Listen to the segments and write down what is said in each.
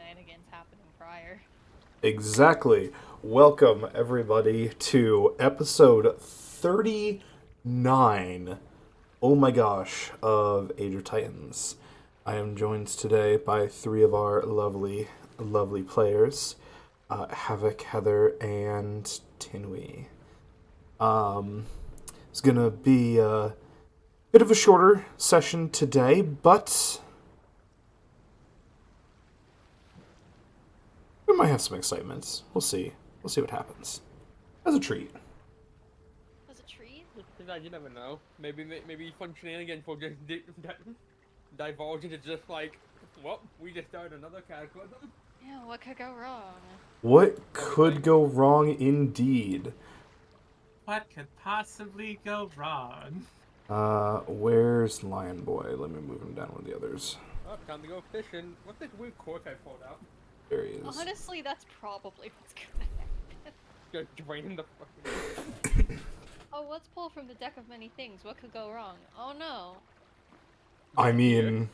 shenanigans happening prior. Exactly. Welcome, everybody, to episode 39, oh my gosh, of Age of Titans. I am joined today by three of our lovely players, Havoc, Heather, and Tinwy. It's gonna be a bit of a shorter session today, but we might have some excitements. We'll see. We'll see what happens. As a treat. Was a treat? You never know. Maybe fun shenanigans will just divulge into just like, well, we just started another cataclysm. Yeah, what could go wrong? What could go wrong indeed? What could possibly go wrong? Where's Lion Boy? Let me move him down with the others. Oh, time to go fishing. What's this weird cork I pulled out? There he is. Honestly, that's probably what's gonna happen. Just draining the fucking. Oh, let's pull from the deck of many things. What could go wrong? Oh no. I mean,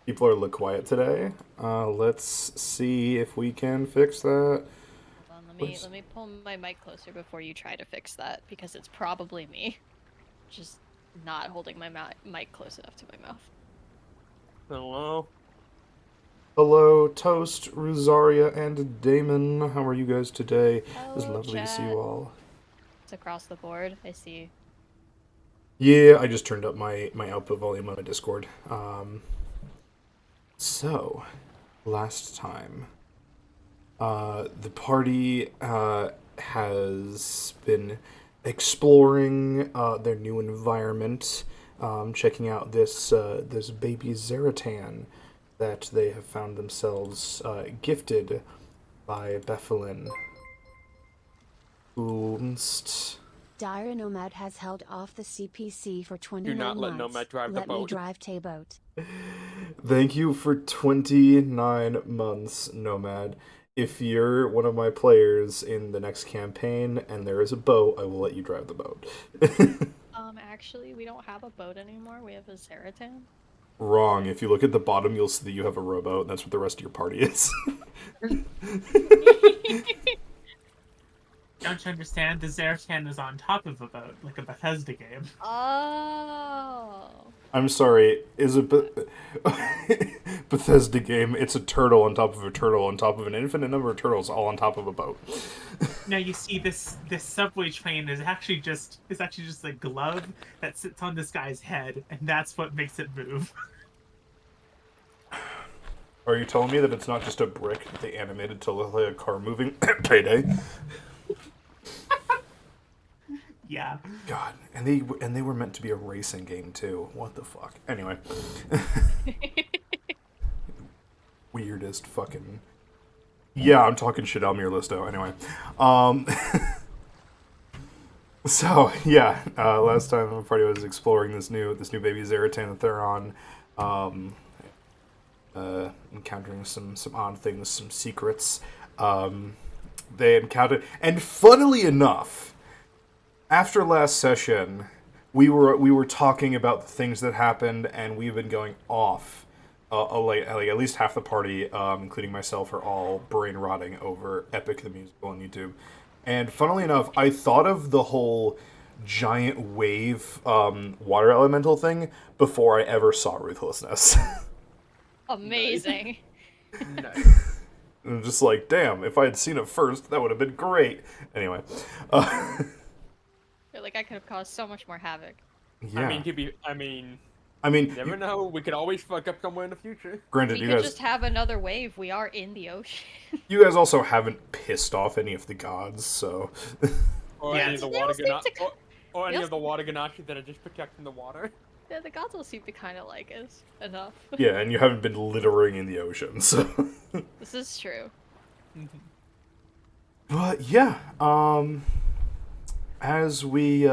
people are a little quiet today. Let's see if we can fix that. Hold on, let me pull my mic closer before you try to fix that, because it's probably me. Just not holding my mic close enough to my mouth. Hello. Hello, Toast, Rosaria, and Damon. How are you guys today? It's Hello, lovely to see chat. you all. It's across the board. I see. Yeah, I just turned up my output volume on my Discord. So, last time, the party has been exploring their new environment, checking out this baby Zaratan that they have found themselves gifted by Bephalin. Oomst. Dire Nomad has held off the CPC for 29 Do not let months. Nomad drive the Let me boat. drive Tay-boat. Thank you for 29 months, Nomad. If you're one of my players in the next campaign and there is a boat, I will let you drive the boat. Actually, we don't have a boat anymore. We have a Zaratan. Wrong. If you look at the bottom, you'll see that you have a rowboat, and that's what the rest of your party is. Don't you understand? The Zartan is on top of a boat, like a Bethesda game. Oh. I'm sorry, is a Bethesda game, it's a turtle on top of a turtle on top of an infinite number of turtles all on top of a boat. Now you see this subway train is actually just a glove that sits on this guy's head, and that's what makes it move. Are you telling me that it's not just a brick that they animated to look like a car moving? Payday. Yeah. God, and they were meant to be a racing game too. What the fuck? Anyway. Weirdest fucking. Yeah, I'm talking shit. Almir Listo. Anyway, so yeah, last time the party was exploring this new baby Zaratan that they're on, encountering some odd things, some secrets. They encountered, and funnily enough, after last session, we were talking about the things that happened, and we've been going off. Like at least half the party, including myself, are all brain rotting over Epic the Musical on YouTube. And funnily enough, I thought of the whole giant wave water elemental thing before I ever saw Ruthlessness. Amazing. Nice. I'm just like, damn, if I had seen it first, that would have been great. Anyway. I feel like I could have caused so much more havoc. Yeah. I mean, you never know. We could always fuck up somewhere in the future. granted, We you could guys, just have another wave. We are in the ocean. you guys also haven't pissed off any of the gods, so. Or Yeah, any of the they all water seem to- or any they of the water ganashi that are just protecting the water. Yeah, the gods will seem to kind of like us enough. Yeah, and you haven't been littering in the ocean, so. This is true. But yeah, as we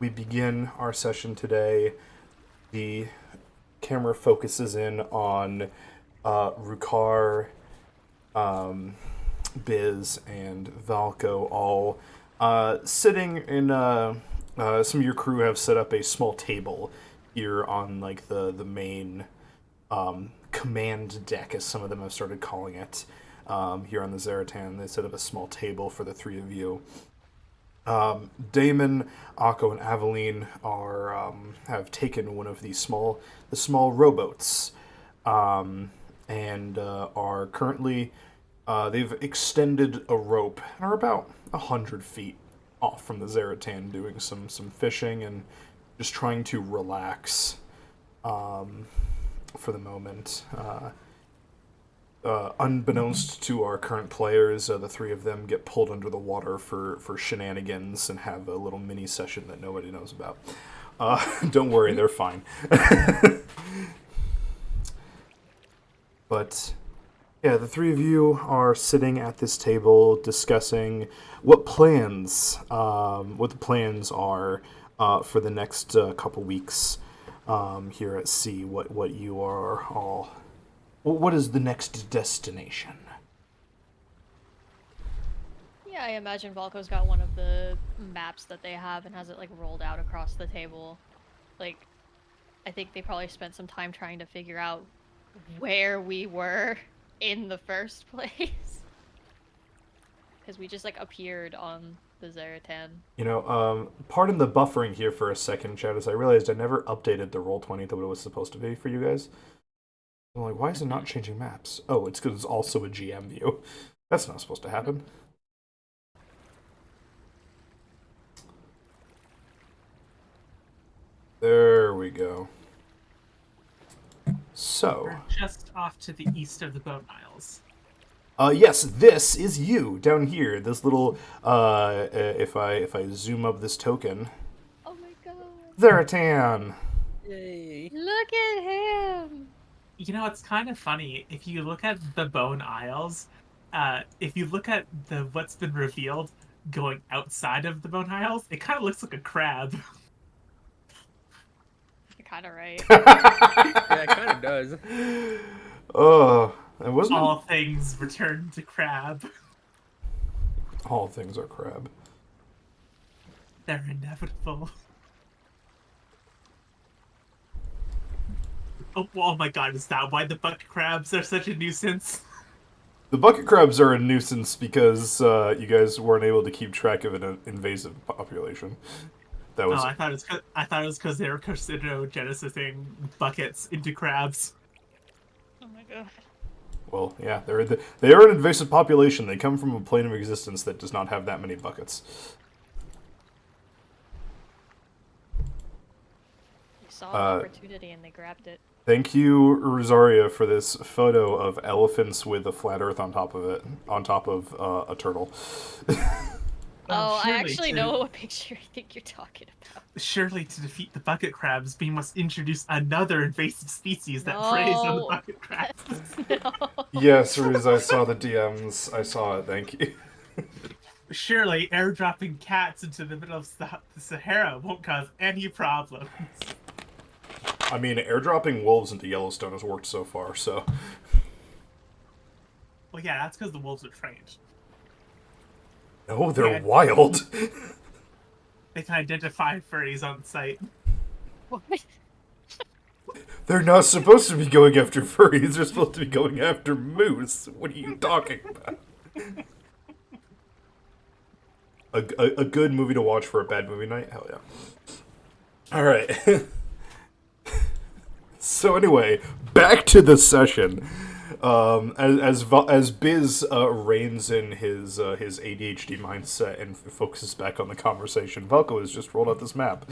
begin our session today, the camera focuses in on Rukar, Biz, and Valko all sitting in. Some of your crew have set up a small table here on like the main command deck, as some of them have started calling it, here on the Zaratan. They set up a small table for the three of you. Damon, Akko, and Aveline have taken one of the small rowboats, and are currently they've extended a rope and are about 100 feet off from the Zaratan, doing some fishing and just trying to relax for the moment. Unbeknownst to our current players, the three of them get pulled under the water for shenanigans and have a little mini session that nobody knows about. Don't worry, they're fine. But yeah, the three of you are sitting at this table discussing what the plans are for the next couple weeks here at sea. What you are all. What is the next destination? Yeah, I imagine Valko's got one of the maps that they have and has it like rolled out across the table. Like, I think they probably spent some time trying to figure out where we were in the first place. Because we just like appeared on the Zaratan. You know, pardon the buffering here for a second, Chad, as I realized I never updated the Roll20 to what it was supposed to be for you guys. I'm like, why is it not changing maps? Oh, it's because it's also a GM view. That's not supposed to happen. There we go. So. We're just off to the east of the Bone Isles. Yes, this is you down here. This little, if I zoom up this token. Oh my god. Zaratan! Yay. Look at him! You know, it's kind of funny. If you look at the Bone Isles, if you look at what's been revealed going outside of the Bone Isles, it kind of looks like a crab. You're kind of right. Yeah, it kind of does. Oh, it wasn't. All things return to crab. All things are crab. They're inevitable. Oh my god, is that why the bucket crabs are such a nuisance? The bucket crabs are a nuisance because you guys weren't able to keep track of an invasive population. That was. Oh, I thought it was because they were carcinogenesising buckets into crabs. Oh my god. Well, yeah, they are an invasive population. They come from a plane of existence that does not have that many buckets. They saw an opportunity and they grabbed it. Thank you, Rosaria, for this photo of elephants with a flat Earth on top of it, on top of a turtle. Oh, I surely actually to- know what picture I think you're talking about. Surely, to defeat the bucket crabs, we must introduce another invasive species that preys on the No. bucket crabs. No. Yes, Riz, I saw the DMs. I saw it, thank you. Surely, airdropping cats into the middle of the Sahara won't cause any problems. I mean, airdropping wolves into Yellowstone has worked so far, so... Well, yeah, that's because the wolves are trained. No, they're Yeah. wild. They can identify furries on site. What? They're not supposed to be going after furries. They're supposed to be going after moose. What are you talking about? A good movie to watch for a bad movie night? Hell yeah. Alright. So anyway, back to the session. As Biz reins in his ADHD mindset and focuses back on the conversation, Velko has just rolled out this map.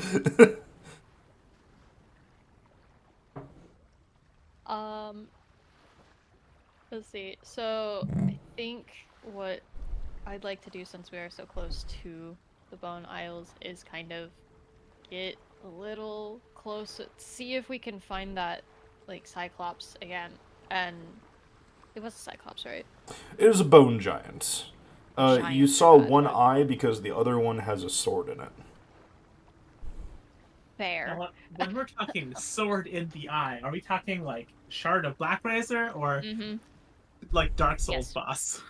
Let's see. So I think what I'd like to do, since we are so close to the Bone Isles, is kind of get a little close, see if we can find that like Cyclops again. And it was a Cyclops, right? It is a bone giant. You Giant, saw bad one one. eye because the other one has a sword in it. Fair. Now, when we're talking sword in the eye, are we talking like Shard of Black Razor or Mm-hmm. like Dark Souls Yes. boss?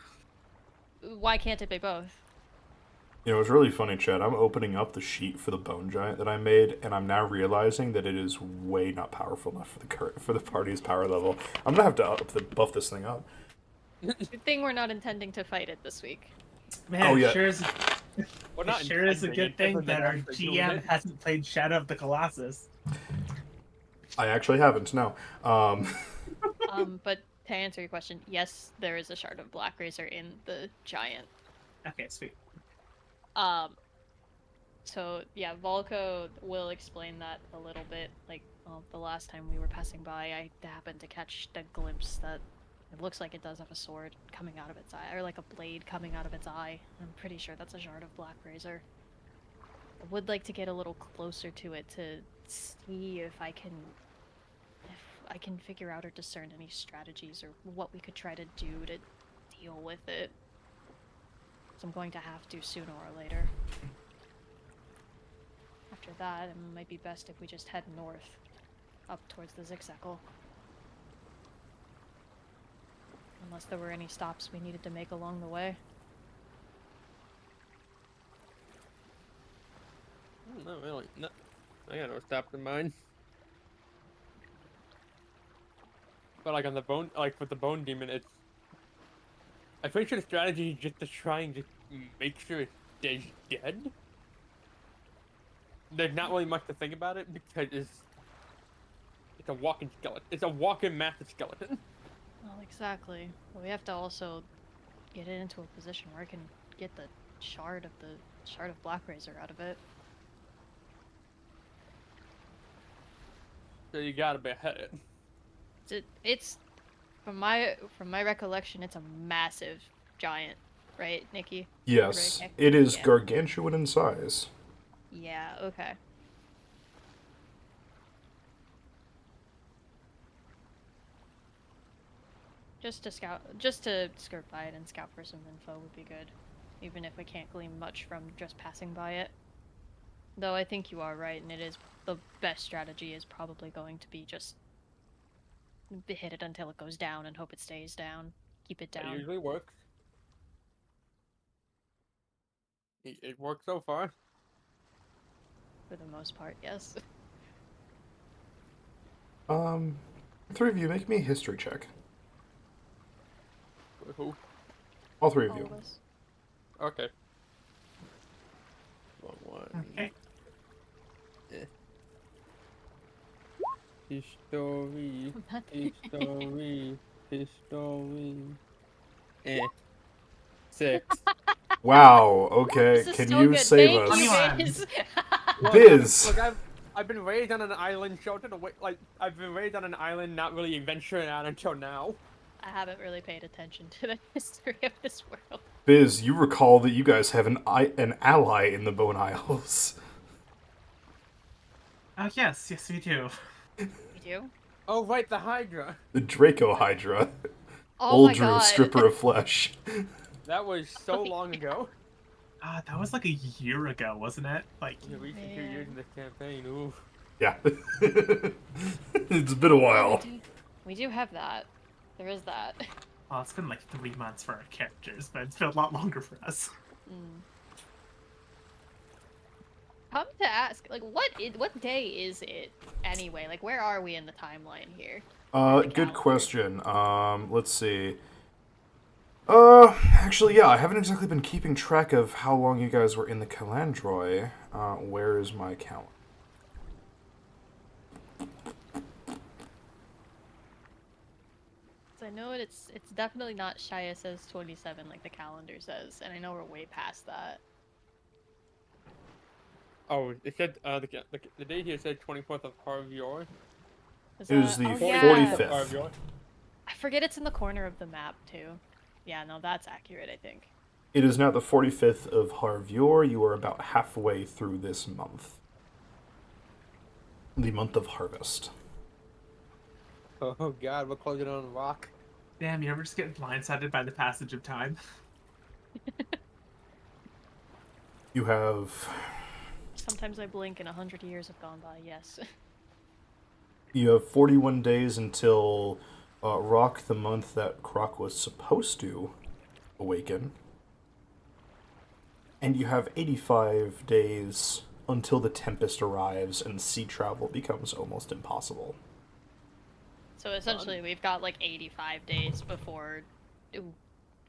Why can't it be both? You know, it's really funny, Chad. I'm opening up the sheet for the bone giant that I made, and I'm now realizing that it is way not powerful enough for the party's power level. I'm gonna have to buff this thing up. Good thing we're not intending to fight it this week. Man, Oh, yeah. it Well, not sure is a intending, good it's thing different than that our actually doing GM it. hasn't played Shadow of the Colossus. I actually haven't. No. But to answer your question, yes, there is a shard of Black Razor in the giant. Okay, sweet. Um, so yeah, Volko will explain that a little bit. Like, the last time we were passing by, I happened to catch a glimpse that it looks like it does have a sword coming out of its eye, or like a blade coming out of its eye. I'm pretty sure that's a shard of Black Razor. I would like to get a little closer to it to see if I can figure out or discern any strategies or what we could try to do to deal with it. So I'm going to have to sooner or later. After that, it might be best if we just head north, up towards the Zigzackle. Unless there were any stops we needed to make along the way. Not really. No, I got no stop in mind. But like on the bone, like with the bone demon, it's. I think the strategy is just to try and just make sure it stays dead. There's not really much to think about it because it's a walking skeleton. It's a walking massive skeleton. Well, exactly. But we have to also get it into a position where I can get the shard of Black Razor out of it. So you gotta be ahead. It's from my recollection, it's a massive giant, right, Nikki? Yes, Right, it is yeah. gargantuan in size. Yeah. Okay. Just to skirt by it and scout for some info would be good, even if we can't glean much from just passing by it. Though I think you are right, and it is the best strategy is probably going to be just hit it until it goes down and hope it stays down. Keep it That down. usually works. It worked so far. For the most part, yes. Three of you, make me a history check. Who? All three of All you. of us. Okay. Wrong one. Okay. History. History. History. 6. Wow. Okay. This is Can so you good. save Thank us? you, Come on. Biz. Look, Biz. I've been raised on an island sheltered away. Like I've been raised on an island, not really venturing out until now. I haven't really paid attention to the history of this world. Biz, you recall that you guys have an ally in the Bone Isles. Oh, yes, we do. You do? Oh right, the Hydra. The Draco Hydra. Oh my Oldru, god. stripper of flesh. That was so Oh, long ago. That was like a year ago, wasn't it? Like, Yeah, we spent 2 years in this campaign. Ooh. Yeah. It's been a while. We do have that. There is that. well, it's been like 3 months for our characters, but it's been a lot longer for us. Mm. Come to ask, like, what day is it anyway? Like, where are we in the timeline here? The Good calendar. question. Let's see. Actually, yeah, I haven't exactly been keeping track of how long you guys were in the Calandroi. Where is my count? So I know it's definitely not Shia says 27 like the calendar says, and I know we're way past that. Oh, it said the date here said 24th of Harvior. Is It was that- the oh, 45th. yeah. Harvior. I forget it's in the corner of the map too. Yeah, no, that's accurate, I think. It is now the 45th of Harvior. You are about halfway through this month. The month of harvest. Oh god, we're closing on a rock. Damn, you ever just get blindsided by the passage of time? You have Sometimes I blink and 100 years have gone by, yes. 41 days until Rock, the month that Croc was supposed to awaken. And you have 85 days until the Tempest arrives and sea travel becomes almost impossible. So essentially, we've got like 85 days before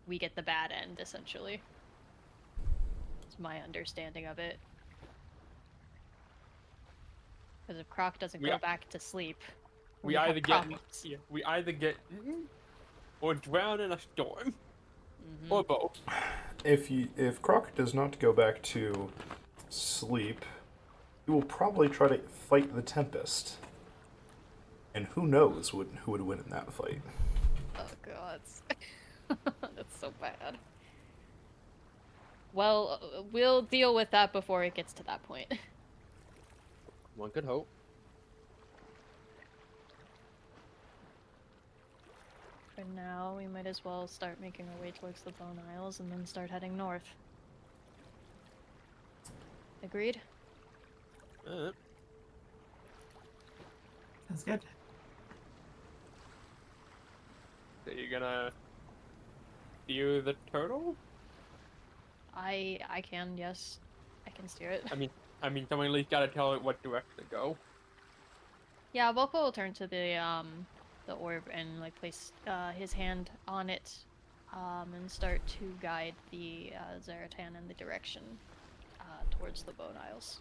we get the bad end, essentially. It's my understanding of it. Because if Croc doesn't We- go back to sleep, We have either get problems. yeah, we either get eaten or drown in a storm, Mhm. or both. If Croc does not go back to sleep, he will probably try to fight the Tempest. And who knows who would win in that fight. Oh god. That's so bad. Well, we'll deal with that before it gets to that point. One could hope. For now, we might as well start making our way towards the Bone Isles and then start heading north. Agreed? Uh, Sounds good. so you're gonna steer the turtle? I can, yes. I can steer it. I mean, someone at least gotta tell it what direction to go. Yeah, Volko will turn to the orb and like place his hand on it, and start to guide the Zaratan in the direction towards the Bone Isles.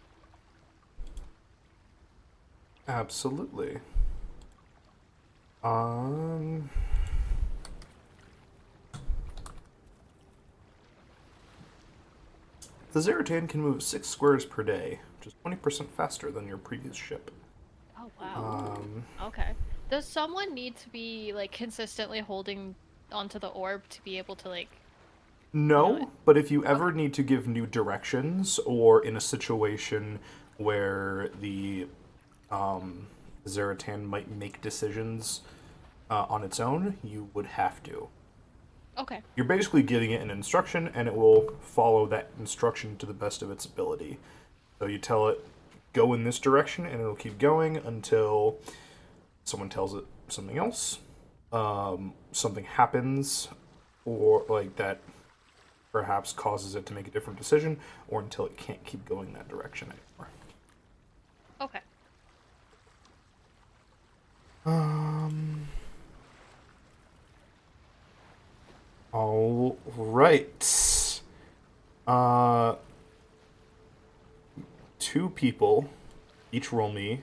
Absolutely. The Zaratan can move 6 squares per day, which is 20% faster than your previous ship. Oh wow. Okay. Does someone need to be like consistently holding onto the orb to be able to like? No, but if you ever need to give new directions, or in a situation where the Zaratan might make decisions on its own, you would have to. Okay. You're basically giving it an instruction, and it will follow that instruction to the best of its ability. So you tell it, go in this direction, and it'll keep going until someone tells it something else. Something happens, or like that perhaps causes it to make a different decision, or until it can't keep going that direction anymore. Okay. All right. Uh, 2 people each roll me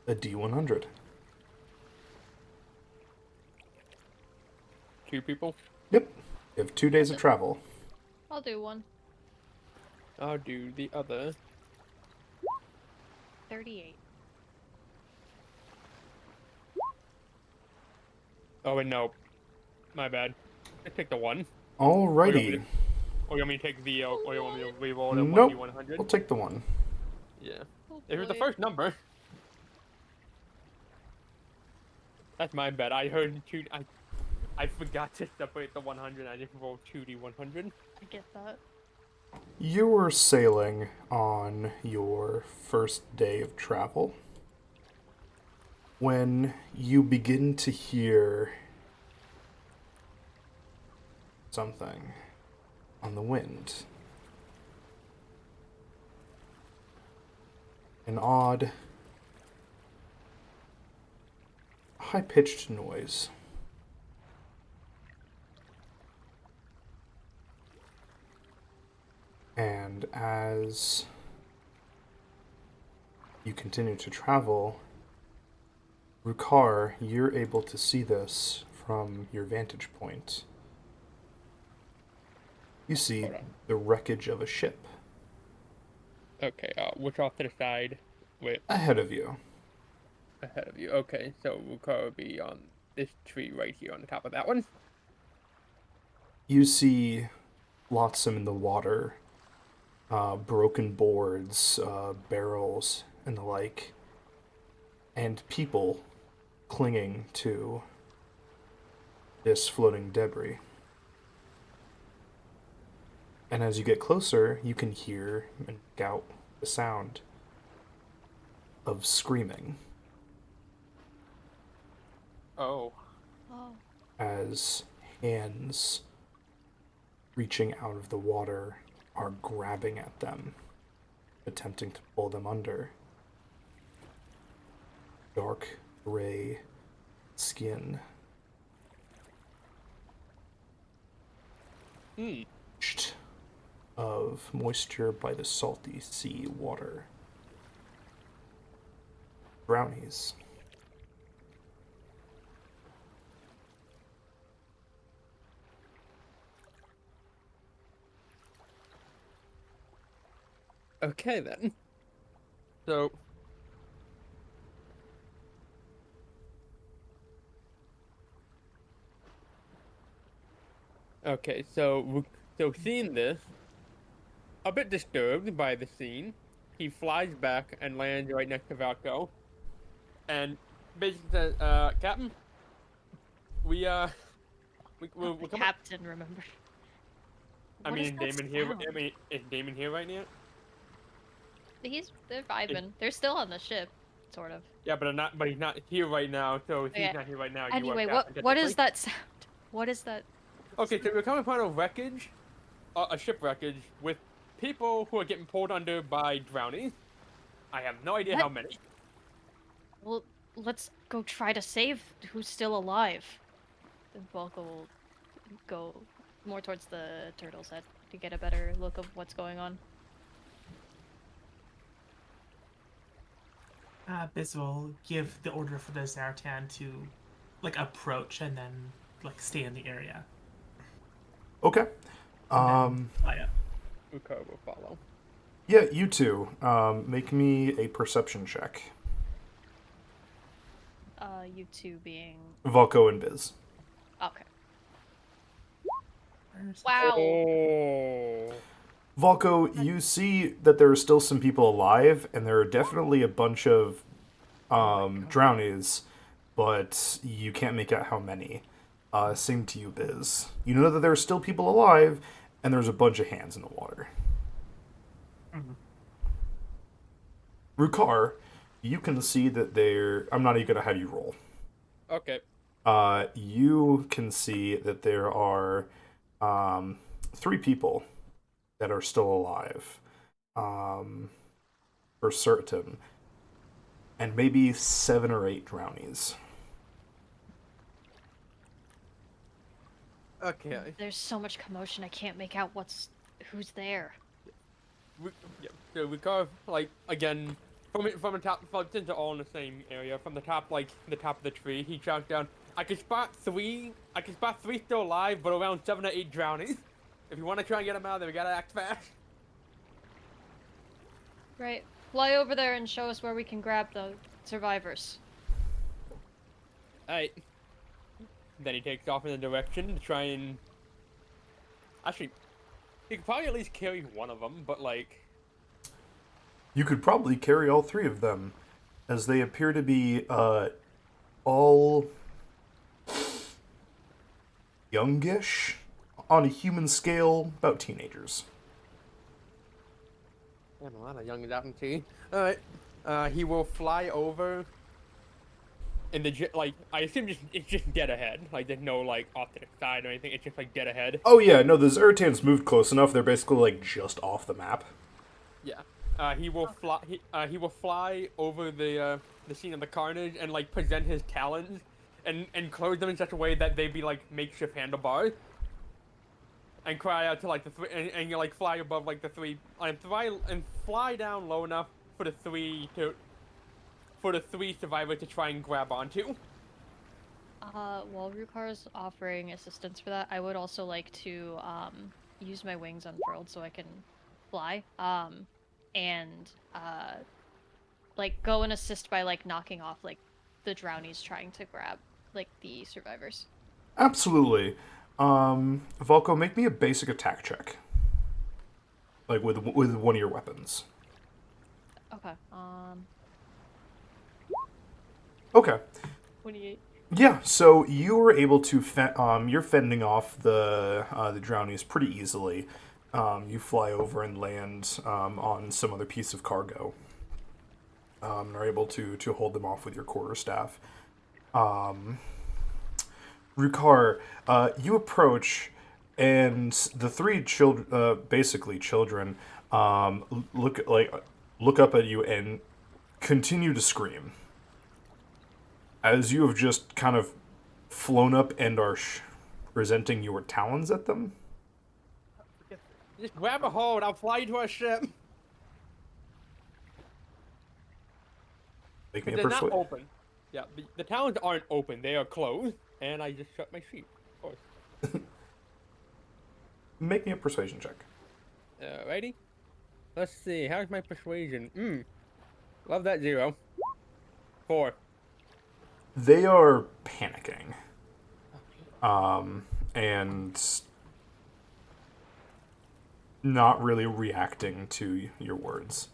a D100. 2 people. Yep. You have 2 days of travel. I'll do one. I'll do the other. 38. Oh, wait, no. My bad. I take the 1. Alrighty. Or you want me to take the, or you want me to re-roll the Nope. 1d100? We'll take the 1. Yeah. Oh, If it's the boy. first number. That's my bad. I heard 2. I forgot to separate the 100. I just rolled 2d100. I get that. You were sailing on your first day of travel when you begin to hear something on the wind. An odd, high-pitched noise. And as you continue to travel, Rukar, you're able to see this from your vantage point. You see Hold on. the wreckage of a ship Okay, which off to the side? Wait, ahead of you. ahead of you. Okay, so Rukar will be on this tree right here on the top of that one. You see Flotsam in the water, broken boards, barrels, and the like, and people clinging to this floating debris. And as you get closer, you can hear and make out the sound of screaming Oh. Oh. as hands reaching out of the water are grabbing at them, attempting to pull them under. Dark gray skin. Drenched of moisture by the salty sea water. Brownies. Okay then. So. Okay, so seeing this, a bit disturbed by the scene, he flies back and lands right next to Valko, and basically says, Captain, we we're The coming. captain, remember? I What is mean, that Damon here. sound? I mean, is Damon here right now? They're vibing. They're still on the ship, sort of. Yeah, but not. But he's not here right now. So if he's Okay. not here right now, you are Anyway, Captain. what is technically. that sound? What is that? Okay, so we're coming upon a wreckage, a ship wreckage with people who are getting pulled under by drownies. I have no idea how What? many. Well, let's go try to save who's still alive. And Volko will go more towards the turtle's head to get a better look of what's going on. Biz will give the order for the Zartan to, like, approach and then, like, stay in the area. Okay. And then fly up. Uko will follow. Yeah, you two. Make me a perception check. You two being Volko and Biz. okay. Where's- Wow. Oh. Volko, you see that there are still some people alive, and there are definitely a bunch of drownies, but you can't make out how many. Same to you, Biz. You know that there are still people alive, and there's a bunch of hands in the water. Mhm. Rukar, you can see that there... I'm not even going to have you roll. Okay. You can see that there are 3 people that are still alive, for certain, and maybe 7 or 8 drownies. Okay. There's so much commotion. I can't make out who's there. Yeah. So we go like again from the top. Since they're all in the same area, from the top, like the top of the tree, he shouts down. I can spot 3. I can spot 3 still alive, but around 7 or 8 drowning. If you want to try and get them out there, we gotta act fast. Right. Fly over there and show us where we can grab the survivors. Alright. Then he takes off in the direction to try and... Actually, he could probably at least carry one of them, but like... You could probably carry all 3 of them, as they appear to be all youngish, on a human scale, about teenagers. Damn, a lot of young out in tea. Alright. He will fly over... In the like, I assume it's just dead ahead. Like, there's no like off to the side or anything. It's just like dead ahead. Oh yeah, no, the Zertans moved close enough. They're basically like just off the map. Yeah. He will fly. He will fly over the scene of the carnage and like present his talons and close them in such a way that they be like makeshift handlebars. And cry out to like the 3 and you like fly above like the 3 and fly down low enough for the 3 survivors to try and grab onto. While Rukar's offering assistance for that, I would also like to use my wings unfurled so I can fly. And like go and assist by like knocking off like the drownies trying to grab like the survivors. Absolutely. Volko, make me a basic attack check. Like with one of your weapons. Okay. Okay. 28. Yeah, so you were able to you're fending off the drownies pretty easily. You fly over and land on some other piece of cargo. And are able to hold them off with your quarterstaff. Rukar, you approach And the three children, basically children, look up at you and continue to scream as you have just kind of flown up and are presenting your talons at them. Just grab a hold. I'll fly you to our ship. Make me a They're not persuade. open. Yeah, the talons aren't open. They are closed, and I just shut my sheep. Of course. Make me a persuasion check. Alrighty. Let's see. How's my persuasion? Love that 0. 4. They are panicking. And not really reacting to your words.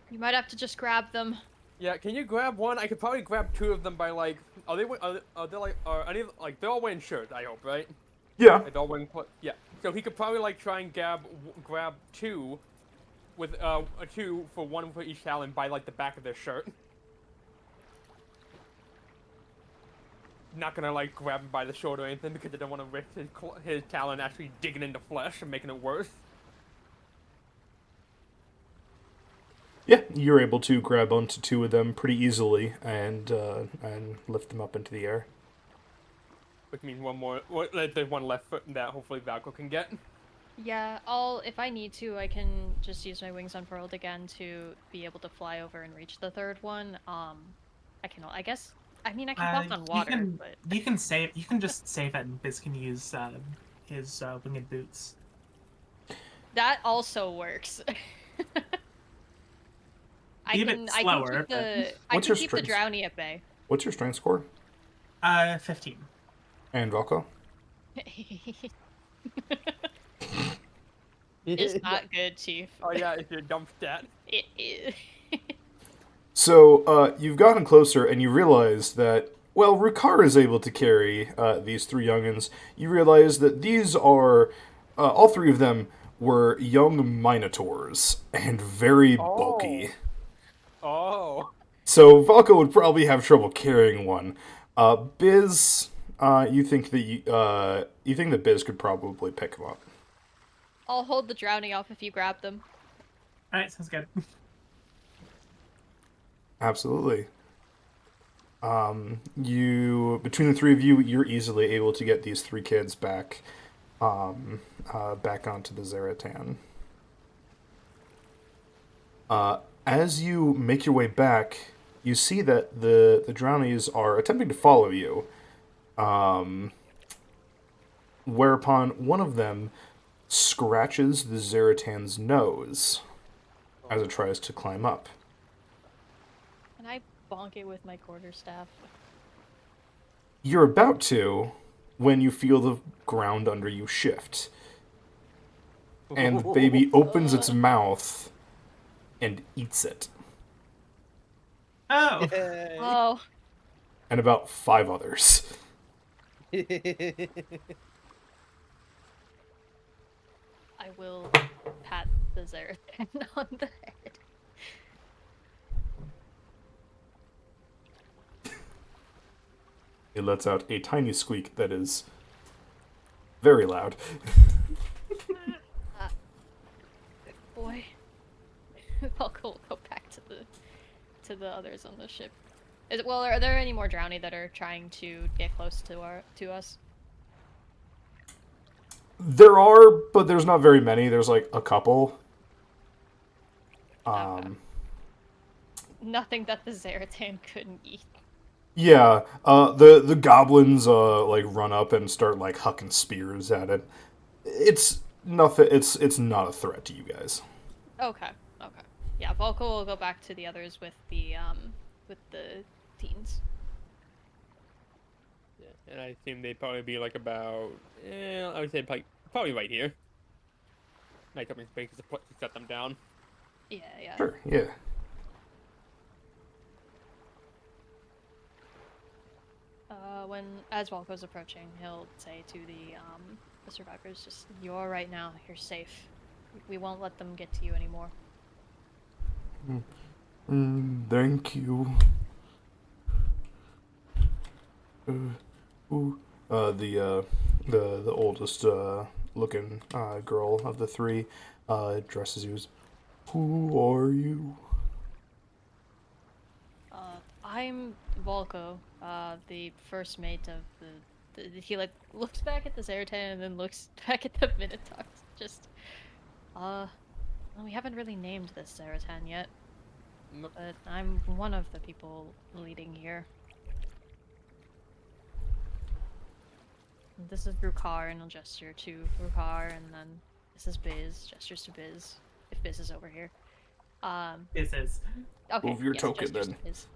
You might have to just grab them. Yeah, can you grab one? I could probably grab 2 of them by like. Are they like? Are any like they're all wearing shirts? I hope, right? Yeah. They're all wearing. Yeah. So he could probably like try and grab 2, with a 2 for 1 for each talon by like the back of their shirt. Not gonna like grab him by the shoulder or anything because I don't want to risk his talon actually digging into flesh and making it worse. Yeah, you're able to grab onto 2 of them pretty easily and lift them up into the air. Which means one more. There's one left foot that hopefully Valko can get. Yeah, if I need to, I can just use my wings unfurled again to be able to fly over and reach the third one. I can, I guess, I mean, I can walk on water, but... You can save. You can just save it, and Biz can use his winged boots. That also works. I Be a can bit keep slower, the What's your keep the strength? drowny at bay. What's your strength score? 15. And Valko? It's not good, Chief. Oh yeah, it's your dump stat. It is. So, you've gotten closer and you realize that, well, Rukar is able to carry these 3 youngins. You realize that these are, all 3 of them were young minotaurs and very bulky. Oh. So Valko would probably have trouble carrying one. Biz, you think that Biz could probably pick him up. I'll hold the drowning off if you grab them. All right, sounds good. Absolutely. Between the 3 of you, you're easily able to get these 3 kids back onto the Zaratan. As you make your way back, you see that the Drownies are attempting to follow you. Whereupon one of them scratches the Zaratan's nose as it tries to climb up. Can I bonk it with my quarterstaff? You're about to when you feel the ground under you shift. And the baby opens its mouth and eats it. Oh. Oh, And about 5 others. I will pat the Zaratan on the head. It lets out a tiny squeak that is very loud. Good boy. Falco will go back to the others on the ship. Are there any more drowny that are trying to get close to us? There are, but there's not very many. There's like a couple. Okay. Nothing that the Zaratan couldn't eat. Yeah, the goblins like run up and start like hucking spears at it. It's nothing. It's not a threat to you guys. Okay. Yeah, Volko will go back to the others with the teens. Yeah, and I assume they'd probably be like about. I would say probably right here. Make up in space to set them down. Yeah. Sure. Yeah. As Volko's approaching, he'll say to the survivors, "Just you're all right now. You're safe. We won't let them get to you anymore." Thank you. The the oldest looking girl of the three, addresses you as, "Who are you?" I'm Volko, the first mate of he like looks back at the Zeratan and then looks back at the Minotaurs. Just, well, we haven't really named this Zeratan yet, Nope. but I'm one of the people leading here. And this is Rukar, and I'll gesture to Rukar, and then this is Biz, gestures to Biz, if Biz is over here. This is Okay, Move your yes, token, gestures then. to Biz.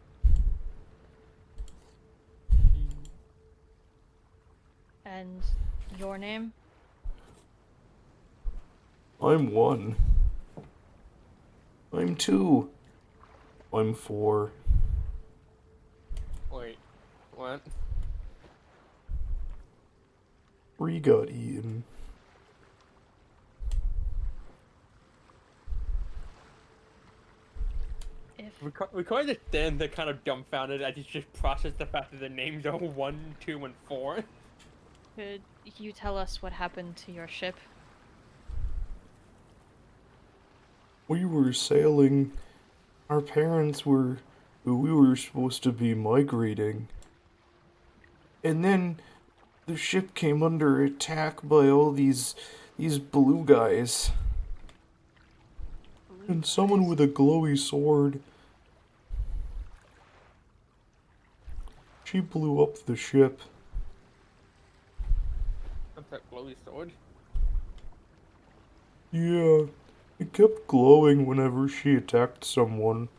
And your name? I'm 1. I'm 2. I'm 4. Wait, what? 3 got eaten. If We kind of stand there kind of dumbfounded as he's just processed the fact that the names are 1, 2, and 4. could you tell us what happened to your ship? We were sailing. Our parents were. We were supposed to be migrating. And then the ship came under attack by all these blue guys. And someone with a glowy sword. She blew up the ship. What's that glowy sword? Yeah, it kept glowing whenever she attacked someone.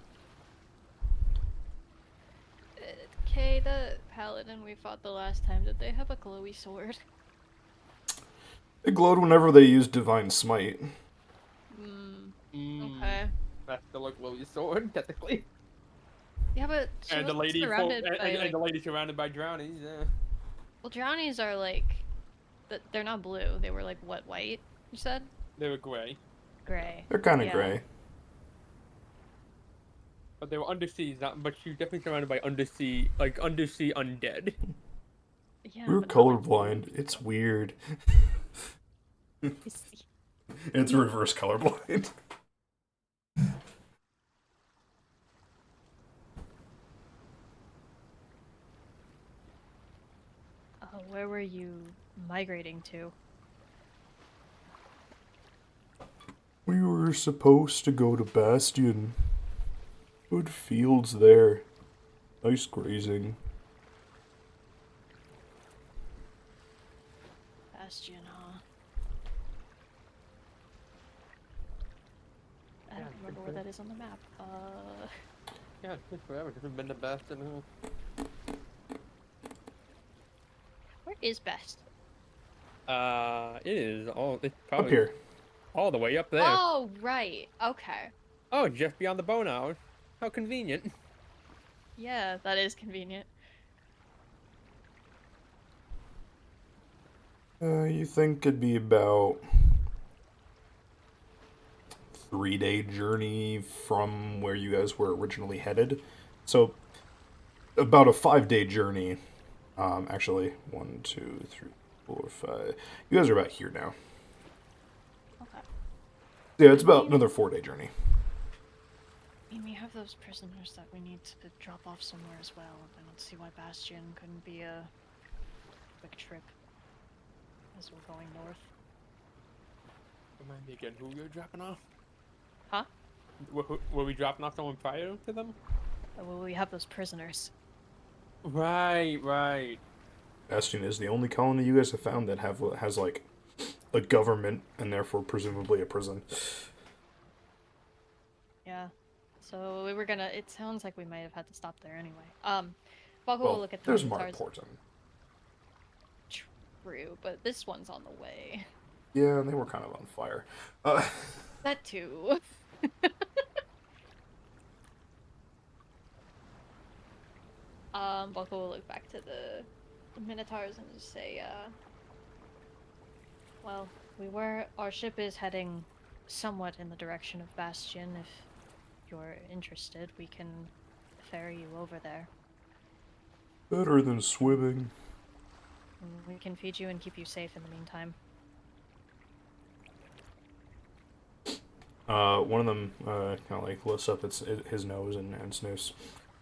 Okay, the paladin we fought the last time, did they have a glowy sword? It glowed whenever they used Divine Smite. Okay. That's still a glowy sword, technically. Yeah, but she And the wasn't lady surrounded by, and like... the lady surrounded by drownies. Yeah. Well, drownies are, like... They're not blue. They were, like, what, white, you said? They were gray, Gray. They're kind of Yeah. gray. but they were undersea. But she was definitely surrounded by undersea undead. Yeah, We're but not, like, colorblind. It's weird. I see. It's reverse colorblind. Where were you migrating to? We were supposed to go to Bastion. Good fields there. Nice grazing. Bastion, huh? I don't remember where that is on the map. Yeah, it's been forever. Hasn't been the best in Where is Best? It is all. It's Up probably here. all the way up there. Oh, right. Okay. Oh, just beyond the bone hour. How convenient. Yeah, that is convenient. You think it'd be about 3-day journey from where you guys were originally headed. So about a 5-day journey. Actually, 1, 2, 3, 4, 5. You guys are about here now. Okay. Yeah, it's about another 4-day journey. I mean, we have those prisoners that we need to drop off somewhere as well. I don't see why Bastion couldn't be a quick trip as we're going north. Remind me again who we were dropping off? Huh? Were we dropping off someone prior to them? Well, we have those prisoners. Right. Bastion is the only colony you guys have found that has like a government and therefore presumably a prison. Yeah. So we were gonna. It sounds like we might have had to stop there anyway. Balco will Well, look at the there's more Minotaurs. important. True, but this one's on the way. Yeah, they were kind of on fire. That too. Balco will look back to the Minotaurs and just say, well, our ship is heading somewhat in the direction of Bastion. If you're interested, we can ferry you over there. Better than swimming. We can feed you and keep you safe in the meantime. One of them kind of like lifts up his nose and sniffs.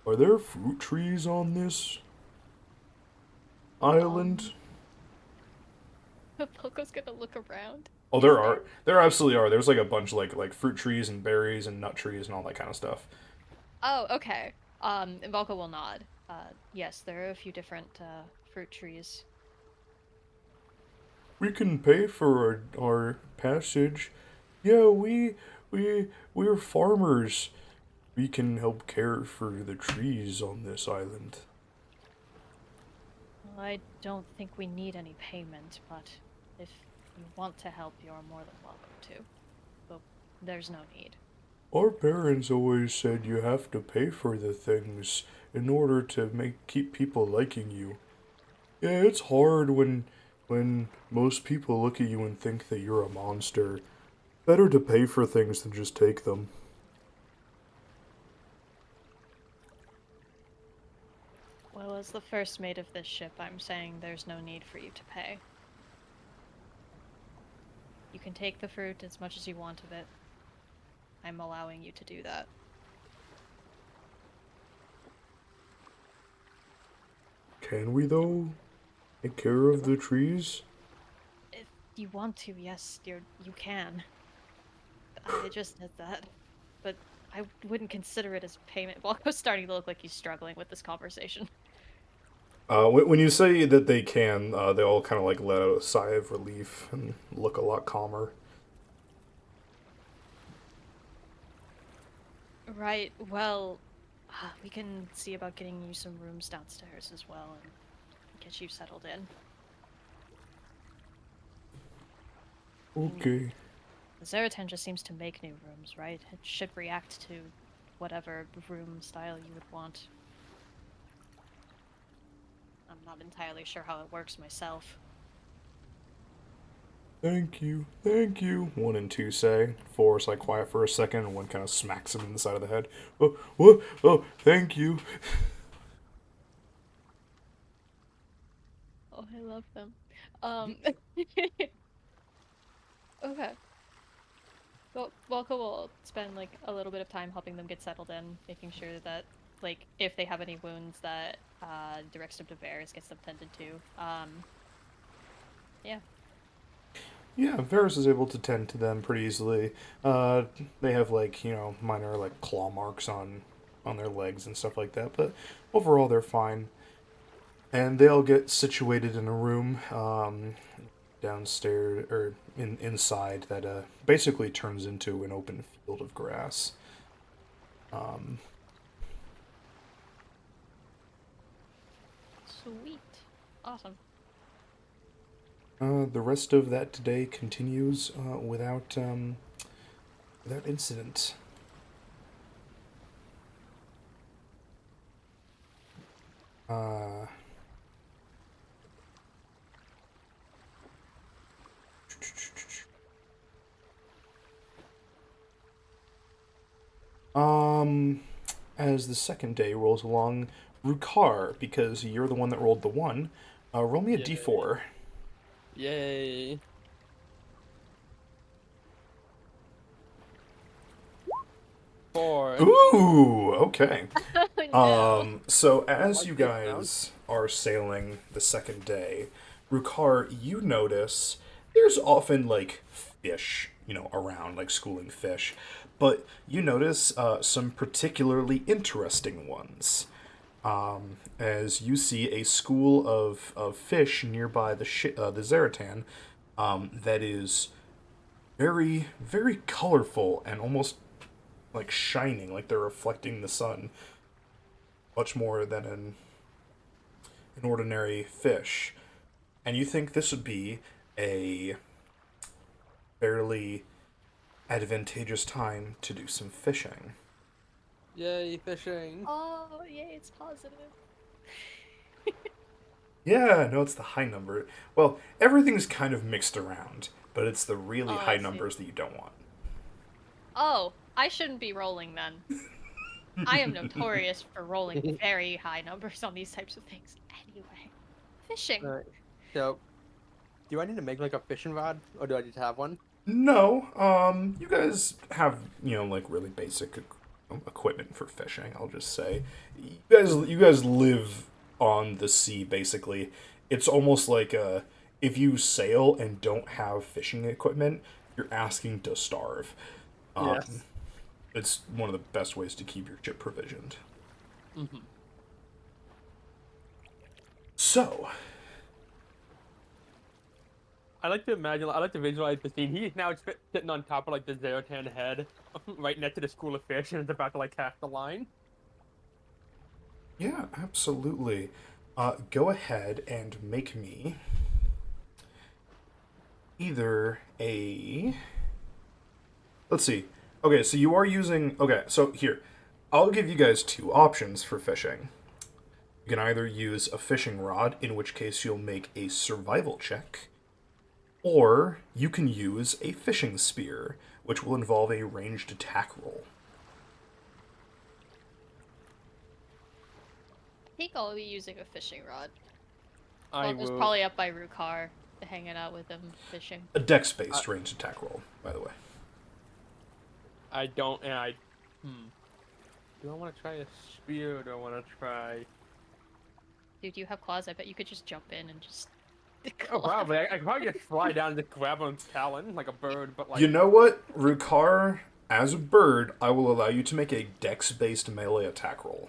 Are there fruit trees on this island? Poco's gonna look around. Oh, Is there are. There absolutely are. There's like a bunch of like fruit trees and berries and nut trees and all that kind of stuff. Oh, okay. And Volko will nod. Yes, there are a few different fruit trees. We can pay for our passage. Yeah, we're farmers. We can help care for the trees on this island. Well, I don't think we need any payment, but if you want to help, you're more than welcome to. But there's no need. Our parents always said you have to pay for the things in order to keep people liking you. Yeah, it's hard when most people look at you and think that you're a monster. Better to pay for things than just take them. Well, as the first mate of this ship, I'm saying there's no need for you to pay. You can take the fruit as much as you want of it. I'm allowing you to do that. Can we though? Take care of the trees? If you want to, yes, you can. I just did that. But I wouldn't consider it as payment. Walko's starting to look like he's struggling with this conversation. When you say that they can, they all kind of like let out a sigh of relief and look a lot calmer. Right, well, we can see about getting you some rooms downstairs as well and get you settled in. Okay. Zaratan just seems to make new rooms, right? It should react to whatever room style you would want. I'm not entirely sure how it works myself. Thank you, thank you. 1 and 2 say. 4 is like quiet for a second, and 1 kind of smacks him in the side of the head. Oh, what? Oh, thank you. Oh, I love them. Okay. Well, Volko will spend like a little bit of time helping them get settled in, making sure that like if they have any wounds that directs them to Varys gets them tended to. Yeah. Yeah, Varys is able to tend to them pretty easily. They have like minor like claw marks on their legs and stuff like that, but overall they're fine. And they all get situated in a room downstairs or inside that basically turns into an open field of grass. Um, Sweet. Awesome. the rest of that day continues without incident. Uh, as the second day rolls along, Rukar, because you're the one that rolled the 1, roll me a Yay. d4. Yay. Four. Ooh, okay. No. So as like you this guys are sailing the second day, Rukar, you notice there's often like fish, around, like schooling fish, but you notice some particularly interesting ones. As you see a school of fish nearby the Zaratan, that is very, very colorful and almost like shining, like they're reflecting the sun much more than an ordinary fish. And you think this would be a fairly advantageous time to do some fishing. Yay, fishing. Oh, yay, it's positive. Yeah, no, it's the high number. Well, everything's kind of mixed around, but it's the really Oh, high I see. numbers that you don't want. Oh, I shouldn't be rolling then. I am notorious for rolling very high numbers on these types of things. Anyway, fishing. Alright. So, do I need to make like a fishing rod, or do I just have one? No, you guys have, like really basic equipment for fishing, I'll just say. You guys live on the sea basically. It's almost like if you sail and don't have fishing equipment, you're asking to starve. Yes. It's one of the best ways to keep your ship provisioned. Mm-hmm. So, I like to imagine, I like to visualize the scene. He's now sitting on top of like the Zeratan head, right next to the school of fish, and is about to like cast the line. yeah, absolutely. Go ahead and make me either a. Let's see. Okay, so you are using. Okay, so here. I'll give you guys two options for fishing. You can either use a fishing rod, in which case you'll make a survival check, or you can use a fishing spear, which will involve a ranged attack roll. I think I'll be using a fishing rod. I Well, just will. probably up by Rukar, hanging out with him fishing. A dex-based ranged attack roll, by the way. I don't. And I. Hmm. Do I want to try a spear, or do I want to try? Dude, you have claws. I bet you could just jump in and just. Oh, probably. I could probably just fly down and just grab on its talon like a bird, but like. You know what, Rukar? As a bird, I will allow you to make a dex-based melee attack roll.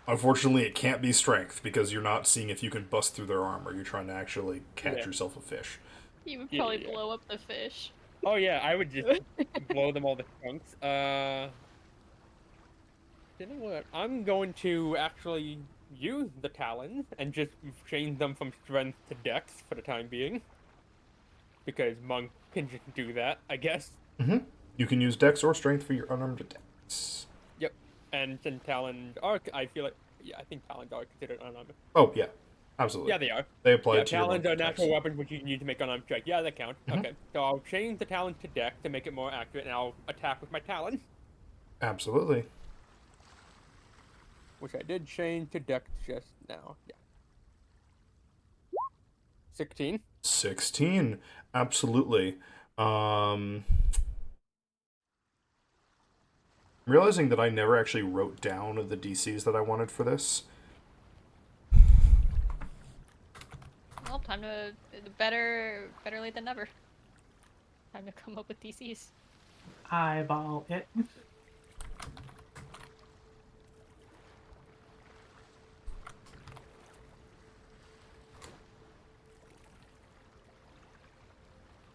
Unfortunately, it can't be strength because you're not seeing if you can bust through their armor. You're trying to actually catch Yeah. yourself a fish. You would Yeah, probably yeah. blow up the fish. Oh yeah, I would just blow them all to chunks. You know what? I'm going to actually use the talons and just change them from strength to dex for the time being. Because monk can just do that, I guess. You can use dex or strength for your unarmed attacks. Yep. And since talons are, I feel like, yeah, I think talons are considered unarmed. Oh, yeah. Absolutely. Yeah, they are. They apply Yeah, to your talons ranged are attacks. natural weapons which you can use to make unarmed strike. Yeah, that counts. Okay, so I'll change the talons to dex to make it more accurate, and I'll attack with my talons. Absolutely. Which I did change to dex just now. Yeah. 16. 16. Absolutely. I'm realizing that I never actually wrote down the DCs that I wanted for this. Well, time to better late than never. Time to come up with DCs. Eyeball it.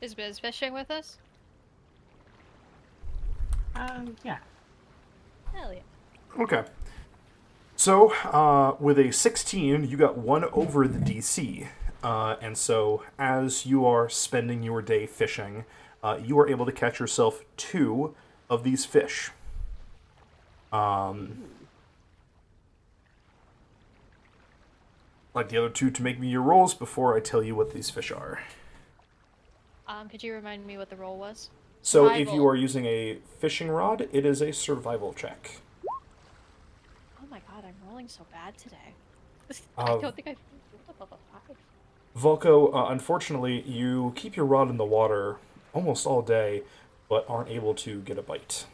Is Biz fishing with us? Yeah. Hell yeah. Okay. So, with a 16, you got one over the DC. And so, as you are spending your day fishing, you are able to catch yourself 2 of these fish. Like the other 2 to make me your rolls before I tell you what these fish are. Could you remind me what the roll was? So, if Survival. you are using a fishing rod, it is a survival check. Oh my god, I'm rolling so bad today. I Uh, don't think I've above a 5. Volko, unfortunately, you keep your rod in the water almost all day, but aren't able to get a bite.